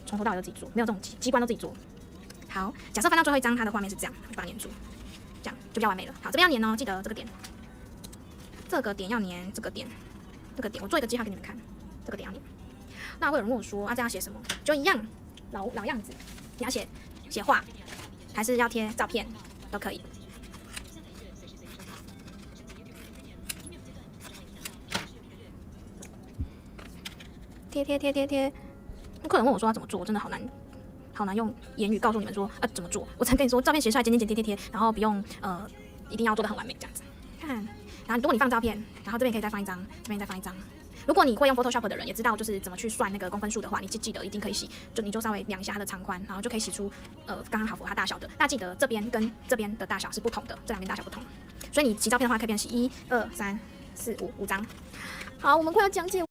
从头到尾都自己做，没有这种机关都自己做。好，假设翻到最后一张，它的画面是这样，就把它粘住，这样就比较完美了。好，这边要粘哦，记得这个点要粘，这个点，我做一个记号给你们看，这个点要粘。那会有人问我说啊，这样写什么？就一样老样子。你要写画，还是要贴照片都可以。贴。客人问我说要怎么做，我真的好难用言语告诉你们说怎么做。我才跟你说，照片写出来剪，贴，然后不用一定要做得很完美这样子。看，然后如果你放照片，然后这边可以再放一张，这边再放一张。如果你会用 Photoshop 的人，也知道就是怎么去算那个公分数的话，你记得一定可以洗，你就稍微量一下它的长宽，然后就可以洗出刚刚好符合它大小的。那记得这边跟这边的大小是不同的，这两边大小不同，所以你洗照片的话可以变成洗1、2、3、4、5张。好，我们快要讲解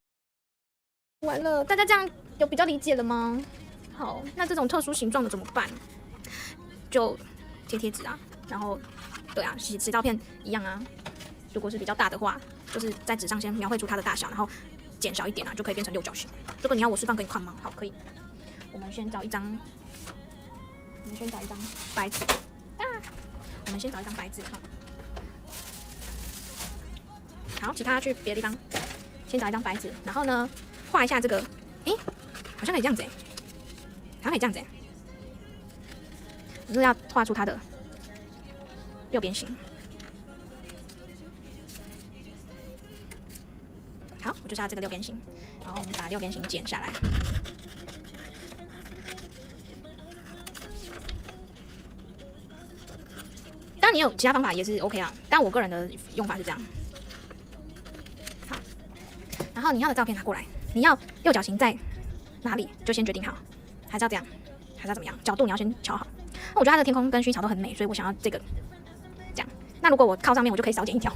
完了，大家这样有比较理解了吗？好，那这种特殊形状的怎么办？就贴纸啊，然后对啊，洗照片一样啊。如果是比较大的话，就是在纸上先描绘出它的大小，然后减小一点啊，就可以变成六角形。这个你要我示范给你看吗？好，可以。我们先找一张白纸啊，我们先找一张白纸哈。好，其他去别的地方，先找一张白纸，然后呢，画一下这个，好像可以这样子好像可以这样子就是要画出它的六边形。好，我就是要这个六边形，然后我们把六边形剪下来。当然你有其他方法也是 OK 啊，但我个人的用法是这样。好，然后你要的照片拿过来，你要六角形在哪里就先决定好，还是要这样，还是要怎么样？角度你要先瞧好。我觉得它的天空跟虚桥都很美，所以我想要这个这样。那如果我靠上面，我就可以少剪一条，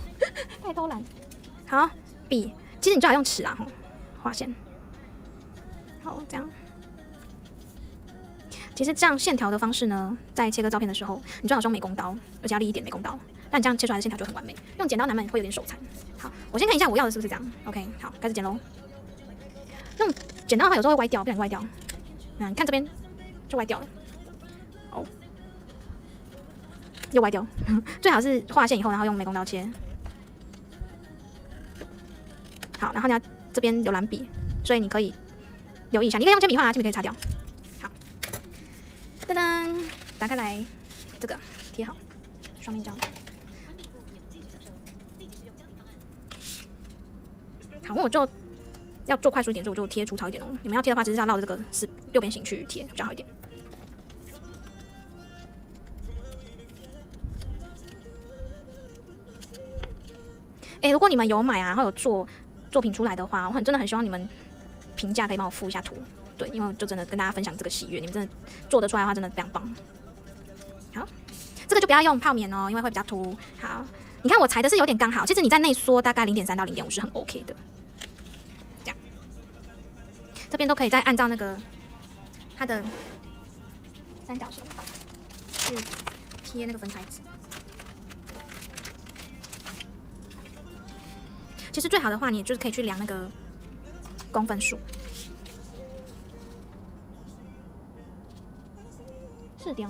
太偷懒。好，笔。其实你最好用尺啊，画线。好，这样。其实这样线条的方式呢，在切割照片的时候，你最好是用美工刀，而且要利一点美工刀。那你这样切出来的线条就很完美。用剪刀难免会有点手残。好，我先看一下我要的是不是这样。OK， 好，开始剪喽。用剪刀的话，有时候会歪掉，不小心歪掉。你看这边就歪掉了。哦，又歪掉。最好是画线以后，然后用美工刀切。好，然后呢，这边有蓝笔，所以你可以留意一下，你可以用铅笔画啊，铅笔可以擦掉。好，噔噔，打开来，这个贴好，双面胶。好，我就要做快速一点，所以我就贴粗糙一点哦。你们要贴的话，只是要绕着这个六边形去贴，比较好一点。如果你们有买啊，然后有做作品出来的话，我真的很希望你们评价可以帮我附一下图，对，因为我就真的跟大家分享这个喜悦，你们真的做得出来的话，真的非常棒。好，这个就不要用泡棉哦，因为会比较凸。好，你看我裁的是有点刚好，其实你在内缩大概0.3到0.5是很 OK 的。这样，这边都可以再按照那个它的三角形去贴那个粉彩纸。其实最好的话，你就是可以去量那个公分数，4.5，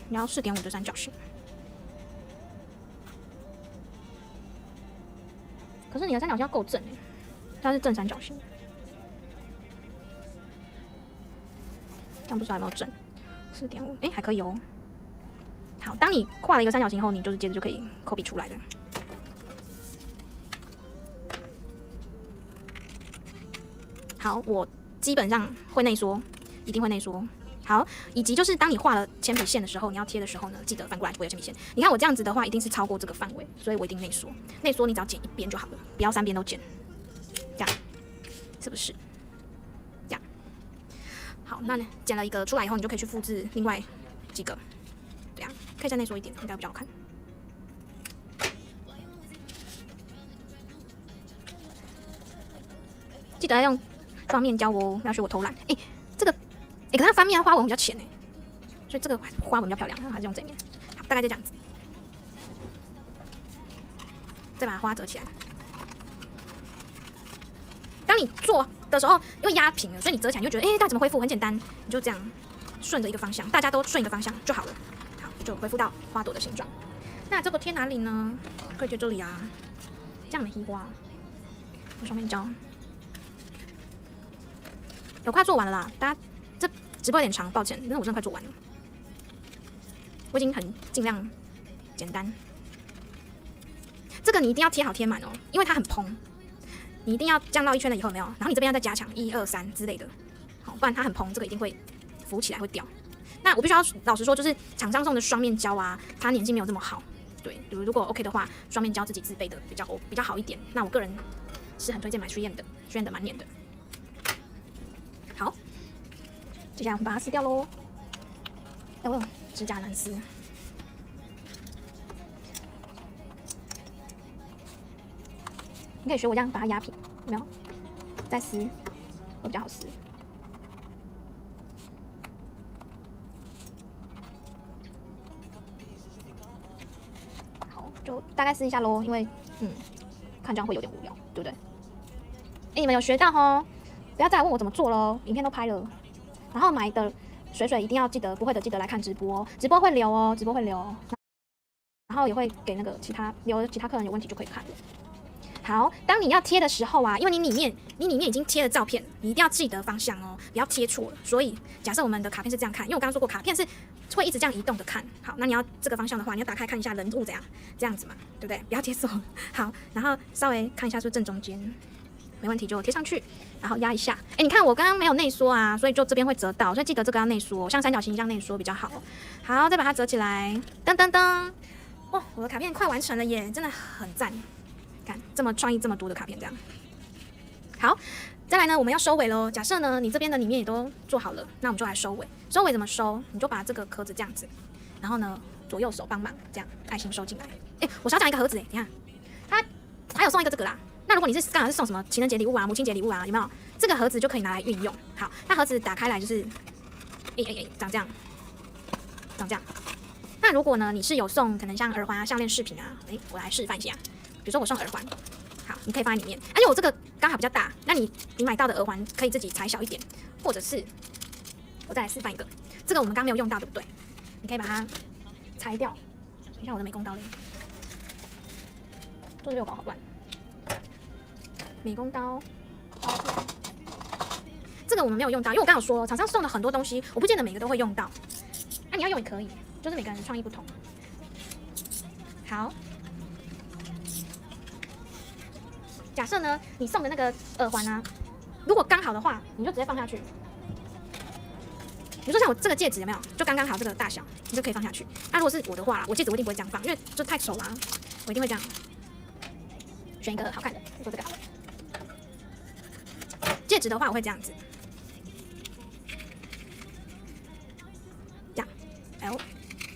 你要4.5的三角形。可是你的三角形要够正它是正三角形，这样不知道有没有正？4.5，还可以哦。好，当你画了一个三角形后，你就是接着就可以抠笔出来了。好，我基本上会内缩，一定会内缩。好，以及就是当你画了铅笔线的时候，你要贴的时候呢，记得翻过来就会有铅笔线。你看我这样子的话，一定是超过这个范围，所以我一定内缩。内缩你只要剪一边就好了，不要3边都剪。这样，是不是？这样。好，那剪了一个出来以后，你就可以去复制另外几个。这样可以再内缩一点，应该比较好看。记得要用双面胶哦，不要学我偷懒。这个，可是它翻面花纹比较浅所以这个花纹比较漂亮，还是用这面。好，大概就这样子。再把花折起来。当你做的时候，因为压平了，所以你折起来你就觉得，它怎么恢复？很简单，你就这样顺着一个方向，大家都顺一个方向就好了。好，就恢复到花朵的形状。那这个贴哪里呢？可以贴这里啊，这样的黑花，用双面胶。有快做完了啦，大家这直播有点长，抱歉，但是我真的快做完了。我已经很尽量简单。这个你一定要贴好贴满哦，因为它很蓬，你一定要降到1圈了以后有没有？然后你这边要再加强1、2、3之类的，好，不然它很蓬，这个一定会浮起来会掉。那我必须要老实说，就是厂商送的双面胶啊，它粘性没有这么好。对，如果 OK 的话，双面胶自己自备的比较好一点。那我个人是很推荐买3M的，3M的蛮粘的。好，接下来我们把它撕掉喽。哎，我有指甲难撕。你可以学我这样把它压平，有没有？再撕会比较好撕。好，就大概撕一下咯，因为看这样会有点无聊，对不对？你们有学到吼？不要再来问我怎么做咯，影片都拍了。然后买的水一定要记得，不会的记得来看直播哦，直播会留哦，直播会留哦。然后也会给那个其他客人有问题就可以看了。好，当你要贴的时候啊，因为你里面已经贴了照片，你一定要记得方向哦，不要贴错了。所以假设我们的卡片是这样看，因为我刚刚说过卡片是会一直这样移动的看。好，那你要这个方向的话，你要打开看一下人物这样子嘛，对不对？不要贴错。好，然后稍微看一下是不是正中间，没问题就贴上去，然后压一下。你看我刚刚没有内缩啊，所以就这边会折到，所以记得这个要内缩，像三角形一样内缩比较好。好，再把它折起来，噔噔噔，哦，我的卡片快完成了耶，真的很赞。看这么创意这么多的卡片，这样好。再来呢，我们要收尾咯。假设呢，你这边的里面也都做好了，那我们就来收尾。收尾怎么收？你就把这个壳子这样子，然后呢，左右手帮忙这样爱心收进来。我少讲一个盒子你看，它有送一个这个啦。那如果你是刚好是送什么情人节礼物啊、母亲节礼物啊，有没有？这个盒子就可以拿来运用。好，那盒子打开来就是长这样，长这样。那如果呢，你是有送可能像耳环啊、项链、饰品啊，我来示范一下。比如说我送耳环，好，你可以放在里面。而且我这个刚好比较大，那你买到的耳环可以自己裁小一点，或者是我再来示范一个，这个我们刚没有用到，对不对？你可以把它裁掉。等一下我的美工刀嘞，做这个搞好乱。美工刀，这个我们没有用到，因为我刚有说厂商送的很多东西，我不见得每个都会用到。你要用也可以，就是每个人创意不同。好。假设呢，你送的那个耳环啊，如果刚好的话，你就直接放下去。比如说像我这个戒指有没有，就刚刚好这个大小，你就可以放下去。那如果是我的话，我戒指我一定不会这样放，因为就太丑啦，我一定会这样选一个好看的，做这个好了。戒指的话，我会这样子，这样。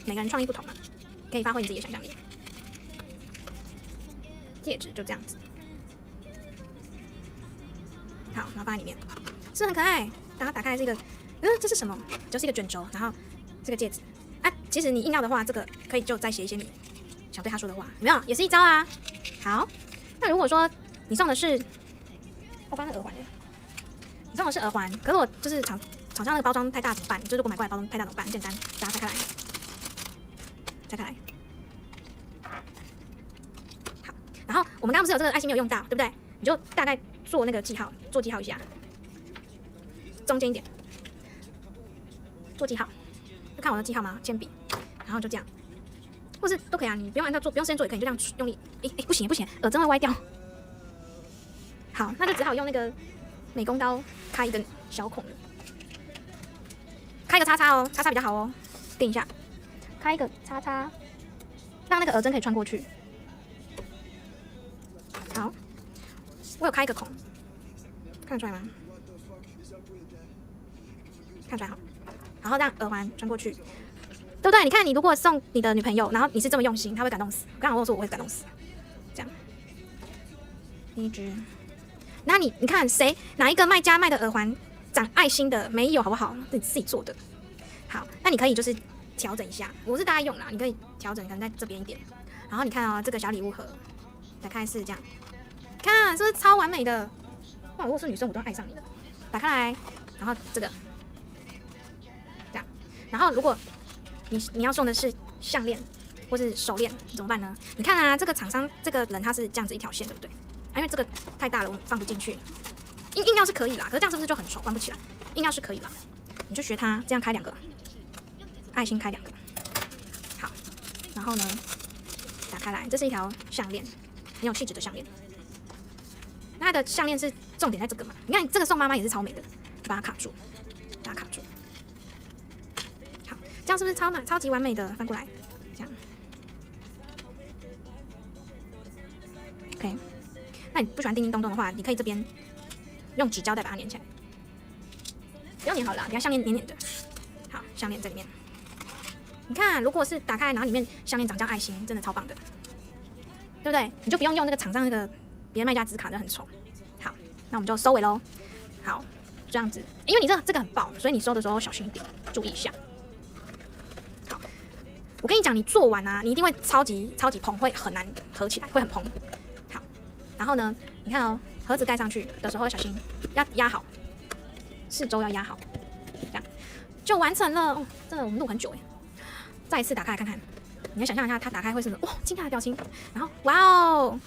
每个人创意不同嘛，可以发挥你自己的想象力。戒指就这样子。好，然后放在里面，是很可爱。然后打开这个，这是什么？就是一个卷轴，然后这个戒指啊。其实你硬要的话，这个可以就再写一些你想对他说的话，有没有？也是一招啊。好，那如果说你送的是，我刚才耳环你送的是耳环，可是我就是厂商那个包装太大怎么办？就是如果买过来包装太大怎么办？很简单，把它拆开来，拆开来。好，然后我们刚刚不是有这个爱心没有用到，对不对？你就大概做那个记号，做记号一下，中间一点，做记号，就看我的记号吗？铅笔，然后就这样，或是都可以啊，你不用按照做，不用时间做也可以，就这样用力。不行，耳针会歪掉。好，那就只好用那个美工刀开一个小孔，开一个叉叉哦，叉叉比较好哦，定一下，开一个叉叉，让那个耳针可以穿过去。好。我有开一个孔，看得出来吗？看出来好，然后让耳环穿过去，对不对？你看，你如果送你的女朋友，然后你是这么用心，她会感动死。刚刚我说我会感动死，这样。第一只，那你看哪一个卖家卖的耳环长爱心的没有，好不好？是你自己做的。好，那你可以就是调整一下，我是大家用啦，你可以调整，可能在这边一点。然后你看这个小礼物盒，打开是这样。看，是不是超完美的？哇，如果是女生，我都爱上你的。打开来，然后这个，这样。然后如果你要送的是项链或是手链，怎么办呢？你看啊，这个厂商这个人他是这样子一条线，对不对？因为这个太大了，我放不进去。硬要是可以啦，可是这样是不是就很丑，关不起来？硬要是可以了，你就学它这样开2个，爱心开2个，好，然后呢打开来，这是一条项链，很有气质的项链。那它的项链是重点在这个嘛？你看这个送妈妈也是超美的，把它卡住，把它卡住。好，这样是不是超级完美的？翻过来，这样。OK， 那你不喜欢叮叮咚咚的话，你可以这边用纸胶带把它粘起来，不用粘好了，你看项链黏黏的。好，项链在里面。你看，如果是打开，然后里面项链长这样爱心，真的超棒的，对不对？你就不用用那个厂商那个别的卖家纸卡，真的很丑。好，那我们就收尾咯。好，这样子，因为你这个很薄，所以你收的时候小心一点，注意一下。好，我跟你讲，你做完啊，你一定会超级蓬，会很难合起来，会很蓬。好，然后呢，你看哦，盒子盖上去的时候要小心，要压好，四周要压好，这样就完成了。哦，真的我们录很久哎。再一次打开来看看，你要想象一下它打开会是什么？哇，惊讶的表情，然后哇哦，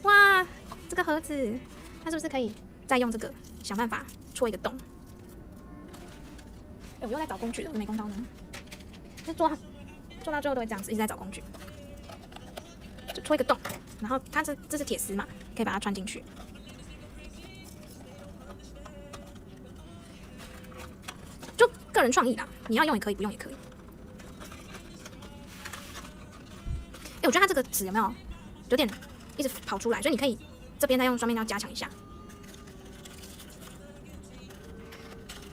哇，这个盒子，它是不是可以再用这个想办法戳一个洞？我又在找工具了，美工刀呢？就做到最后都会这样子，一直在找工具，就戳一个洞，然后它这是铁丝嘛，可以把它穿进去。就个人创意啦，你要用也可以，不用也可以。我觉得它这个纸有没有点一直跑出来，所以你可以这边再用双面胶加强一下。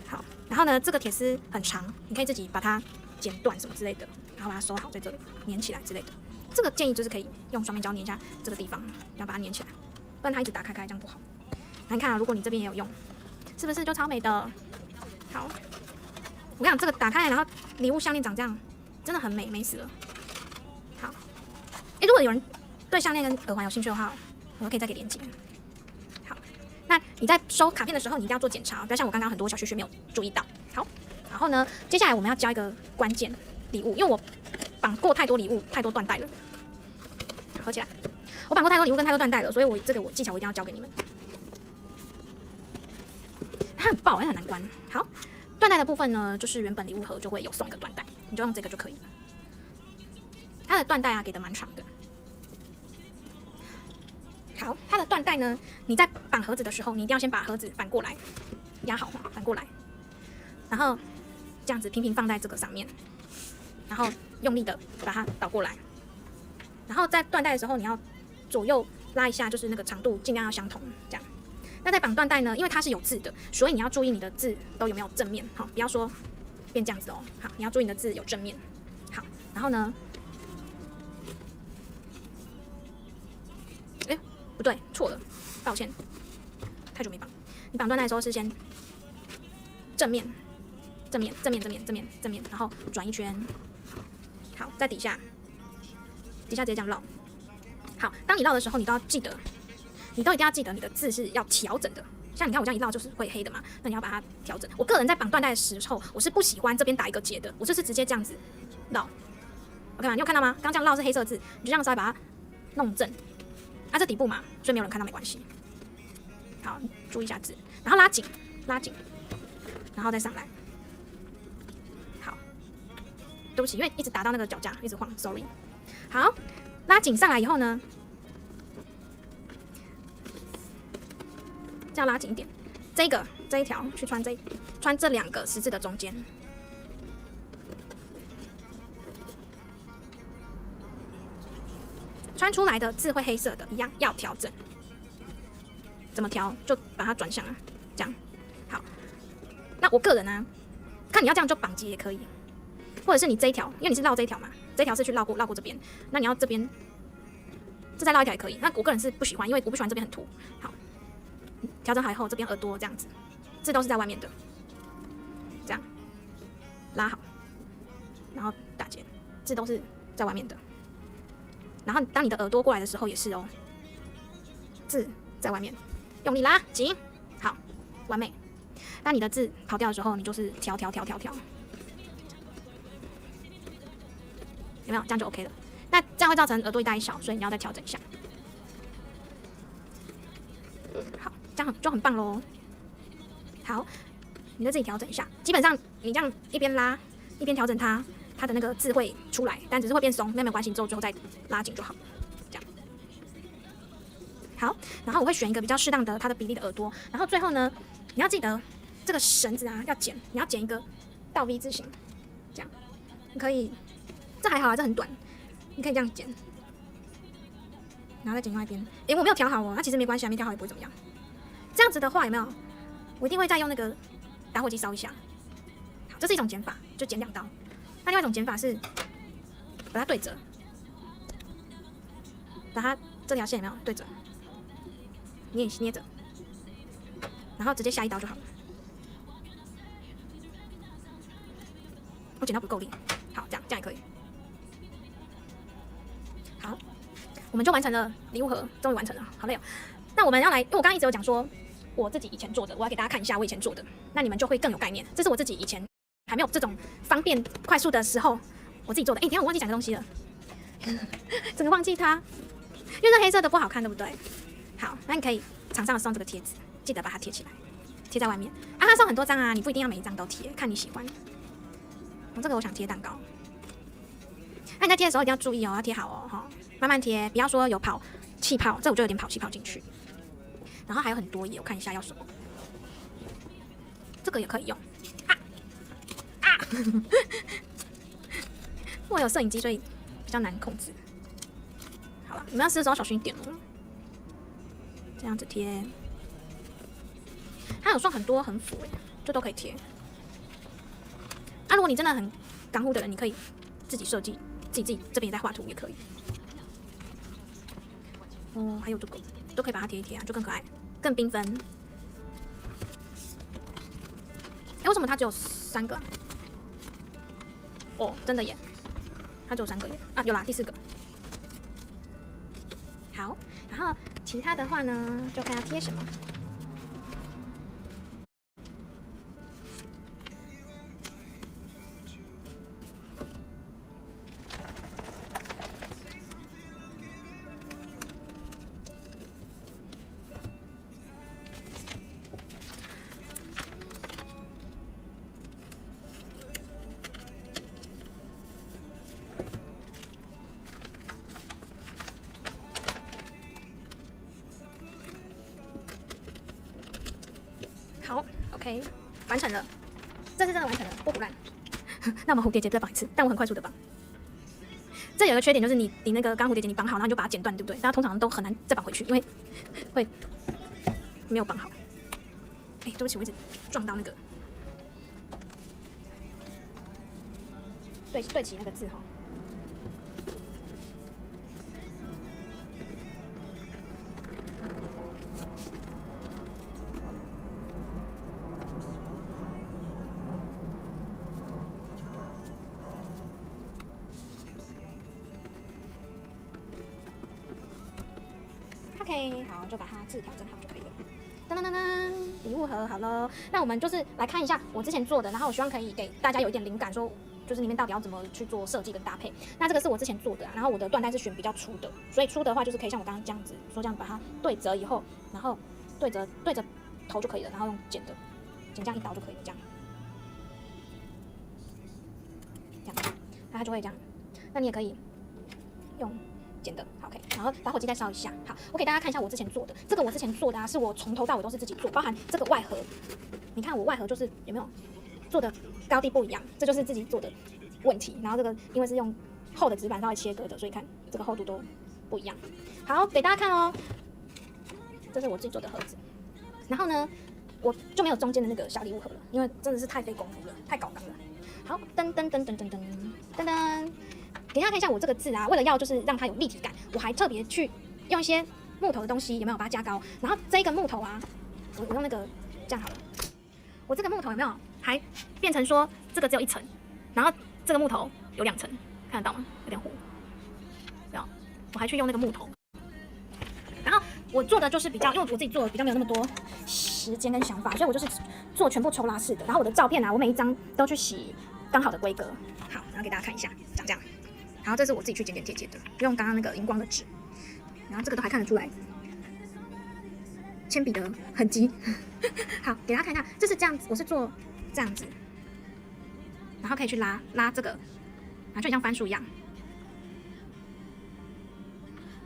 好，然后呢，这个铁丝很长，你可以自己把它剪断什么之类的，然后把它收好在这里，粘起来之类的。这个建议就是可以用双面胶粘一下这个地方，要把它粘起来，不然它一直打开这样不好。你看啊，如果你这边也有用，是不是就超美的？好，我跟你讲，这个打开来，然后礼物项链长这样，真的很美，美死了。如果有人对项链跟耳环有兴趣的话，我可以再给链接。好，那你在收卡片的时候，你一定要做检查，不要像我刚刚很多小学学没有注意到。好，然后呢，接下来我们要教一个关键礼物，因为我绑过太多礼物，太多缎带了。合起来，我绑过太多礼物跟太多缎带了，所以我技巧我一定要教给你们。它很薄，也很难关。好，缎带的部分呢，就是原本礼物盒就会有送一个缎带，你就用这个就可以了。它的缎带啊给的蛮长的。好，它的缎带呢，你在绑盒子的时候，你一定要先把盒子反过来压好，反过来，然后这样子平平放在这个上面，然后用力的把它倒过来，然后在缎带的时候，你要左右拉一下，就是那个长度尽量要相同，这样。那在绑缎带呢，因为它是有字的，所以你要注意你的字都有没有正面，好，不要说变这样子哦，好，你要注意你的字有正面，好，然后呢。不对，错了，抱歉，太久没绑。你绑缎带的时候是先正面，然后转一圈，好，在底下直接这样绕。好，当你绕的时候，你都要记得，你都一定要记得你的字是要调整的。像你看我这样一绕就是会黑的嘛，那你要把它调整。我个人在绑缎带的时候，我是不喜欢这边打一个结的，我就是直接这样子绕。OK 吗？你有看到吗？刚这样绕是黑色字，你就这样稍微把它弄正。啊，这底部嘛，所以没有人看到没关系。好，注意一下字，然后拉紧，然后再上来。好，对不起，因为一直打到那个脚架，一直晃 ，sorry。好，拉紧上来以后呢，这样拉紧一点。这一条去穿这2个十字的中间。穿出来的字会黑色的，一样要调整。怎么调？就把它转向啊，这样。好，那我个人呢，看你要这样就绑结也可以，或者是你这一条，因为你是绕这一条嘛，这一条是去绕过这边，那你要这边这再绕一条也可以。那我个人是不喜欢，因为我不喜欢这边很凸。好，调整好以后，这边耳朵这样子，字都是在外面的，这样拉好，然后打结，字都是在外面的。然后当你的耳朵过来的时候也是哦，字在外面，用力拉紧，好，完美。当你的字跑掉的时候，你就是调，有没有？这样就 OK 了。那这样会造成耳朵一大一小，所以你要再调整一下。好，这样就很棒咯。好，你就自己调整一下。基本上你这样一边拉一边调整它的那个字会出来，但只是会变松，那没有关系，之后最后再拉紧就好。这样好，然后我会选一个比较适当的它的比例的耳朵，然后最后呢，你要记得这个绳子啊要剪，你要剪一个倒 V 字形，这样你可以，这还好啊，这很短，你可以这样剪，然后再剪另外一边。我没有调好哦，那其实没关系啊，没调好也不会怎么样。这样子的话有没有？我一定会再用那个打火机烧一下。好，这是一种剪法，就剪2刀。那另外一种剪法是把它对折，把它这条线有没有对折，捏着，然后直接下一刀就好了。我剪刀不够力，好，这样也可以。好，我们就完成了礼物盒，终于完成了，好累哦。那我们要来，因为我刚刚一直有讲说我自己以前做的，我要给大家看一下我以前做的，那你们就会更有概念。这是我自己以前还没有这种方便快速的时候，我自己做的。等一下我忘记讲个东西了，整个忘记它，因为这黑色的不好看，对不对？好，那你可以厂商送这个贴纸，记得把它贴起来，贴在外面啊。他送很多张啊，你不一定要每一张都贴，看你喜欢。这个我想贴蛋糕，那你在贴的时候一定要注意哦，要贴好哦，哈，慢慢贴，不要说有跑气泡，这我就有点跑气泡进去。然后还有很多页，我看一下要什么，这个也可以用啊！我有摄影机，所以比较难控制。好了，你们要撕的时候小心一点哦。这样子贴，它有送很多横幅，这都可以贴。如果你真的很刚护的人，你可以自己设计，自己这边也在画图也可以。哦，还有这个都可以把它贴一贴啊，就更可爱，更缤纷。为什么它只有3个啊？哦，真的耶，它只有3个耶啊，有啦，第4个。好，然后其他的话呢，就看要贴什么。好 ，OK， 完成了，这次真的完成了，不胡乱。那我们蝴蝶结再绑一次，但我很快速的绑。这有个缺点就是你那个刚蝴蝶结你绑好，然后你就把它剪断，对不对？大家通常都很难再绑回去，因为会没有绑好。对不起，我一直撞到那个对齐那个字哈。OK， 好，就把它字调整好就可以了。噔噔噔噔，礼物盒好了。那我们就是来看一下我之前做的，然后我希望可以给大家有一点灵感，说就是里面到底要怎么去做设计跟搭配。那这个是我之前做的，然后我的缎带是选比较粗的，所以粗的话就是可以像我刚刚这样子，说这样把它对折以后，然后对着头就可以了，然后用剪这样一刀就可以了，这样，那它就会这样。那你也可以用剪的，好 ，OK， 然后打火机再烧一下。好，我给大家看一下我之前做的，这个我之前做的啊，是我从头到尾都是自己做，包含这个外盒，你看我外盒就是有没有做的高低不一样，这就是自己做的问题。然后这个因为是用厚的纸板稍微切割的，所以看这个厚度都不一样。好，给大家看哦，这是我自己做的盒子。然后呢，我就没有中间的那个小礼物盒了，因为真的是太费功夫了，太搞纲了。好，噔噔噔噔噔噔噔噔。给大家看一下我这个字啊，为了要就是让它有立体感，我还特别去用一些木头的东西，有没有把它加高？然后这一个木头啊，我用那个这样好了，我这个木头有没有还变成说这个只有1层，然后这个木头有2层，看得到吗？有点糊，没有？我还去用那个木头，然后我做的就是比较，因为我自己做的比较没有那么多时间跟想法，所以我就是做全部抽拉式的。然后我的照片啊，我每一张都去洗刚好的规格，好，然后给大家看一下，长这样。然后这是我自己去剪剪贴贴的，用刚刚那个荧光的纸，然后这个都还看得出来，铅笔的痕迹。好，给大家看一下，这是这样子，我是做这样子，然后可以去拉这个，然后就很像番薯一样，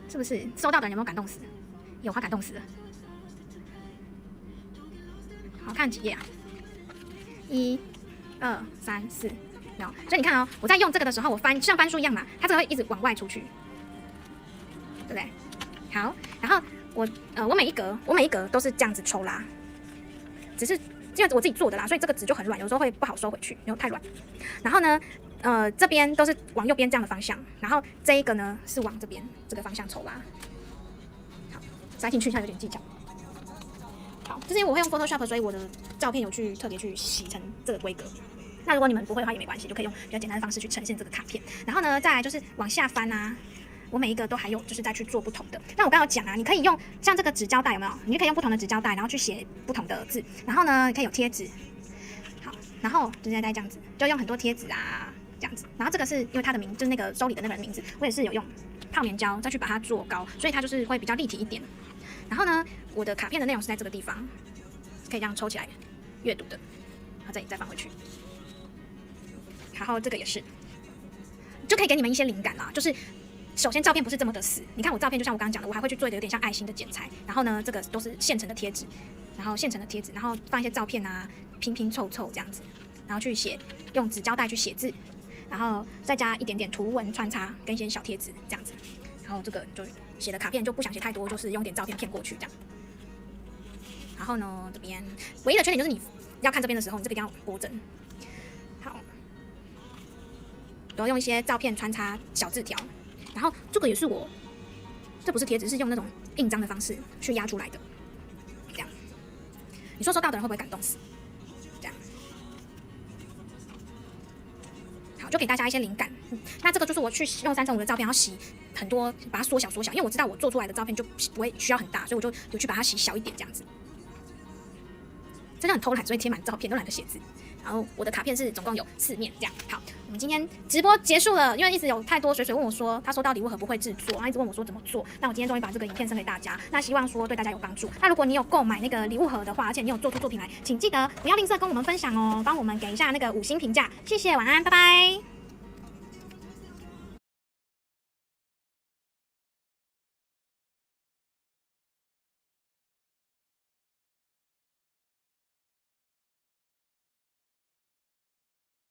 是不是？收到的人有没有感动死？有，他感动死了。好看几页啊？1、2、3、4。所以你看哦，我在用这个的时候，我翻像翻书一样嘛，它这个会一直往外出去，对不对？好，然后我每一格都是这样子抽拉，只是因为我自己做的啦，所以这个纸就很软，有时候会不好收回去，因为太软。然后呢，这边都是往右边这样的方向，然后这一个呢是往这边这个方向抽拉。好，塞进去它有点技巧。好，就是因为我会用 Photoshop， 所以我的照片有特别去洗成这个规格。那如果你们不会的话也没关系，就可以用比较简单的方式去呈现这个卡片。然后呢，再来就是往下翻啊，我每一个都还有就是再去做不同的。那我刚刚有讲啊，你可以用像这个纸胶带有没有？你就可以用不同的纸胶带，然后去写不同的字。然后呢，可以有贴纸，好，然后直接带这样子，就用很多贴纸啊这样子。然后这个是因为它的就是那个收礼的那个人名字，我也是有用泡棉胶再去把它做高，所以它就是会比较立体一点。然后呢，我的卡片的内容是在这个地方，可以这样抽起来阅读的，然后这里再放回去。然后这个也是，就可以给你们一些灵感啦。就是首先照片不是这么的死，你看我照片就像我刚刚讲的，我还会去做一个有点像爱心的剪裁。然后呢，这个都是现成的贴纸，然后放一些照片啊，拼拼凑凑这样子，然后去写，用纸胶带去写字，然后再加一点点图文穿插跟一些小贴纸这样子。然后这个就写的卡片就不想写太多，就是用点照片骗过去这样。然后呢，这边唯一的缺点就是你要看这边的时候，你这个一定要拨针。好。都要用一些照片穿插小字条，然后这个也是这不是贴纸，是用那种印章的方式去压出来的，这样，你说收到的人会不会感动死？这样，好，就给大家一些灵感。那这个就是我去用3×5的照片，然后洗很多，把它缩小，因为我知道我做出来的照片就不会需要很大，所以我就有去把它洗小一点，这样子。真的很偷懒，所以贴满照片都懒得写字。然后我的卡片是总共有4面，这样。好，我们今天直播结束了，因为一直有太多水问我说他收到礼物盒不会制作，他一直问我说怎么做。那我今天终于把这个影片送给大家，那希望说对大家有帮助。那如果你有购买那个礼物盒的话，而且你有做出作品来，请记得不要吝啬跟我们分享哦，帮我们给一下那个5星评价，谢谢，晚安，拜拜。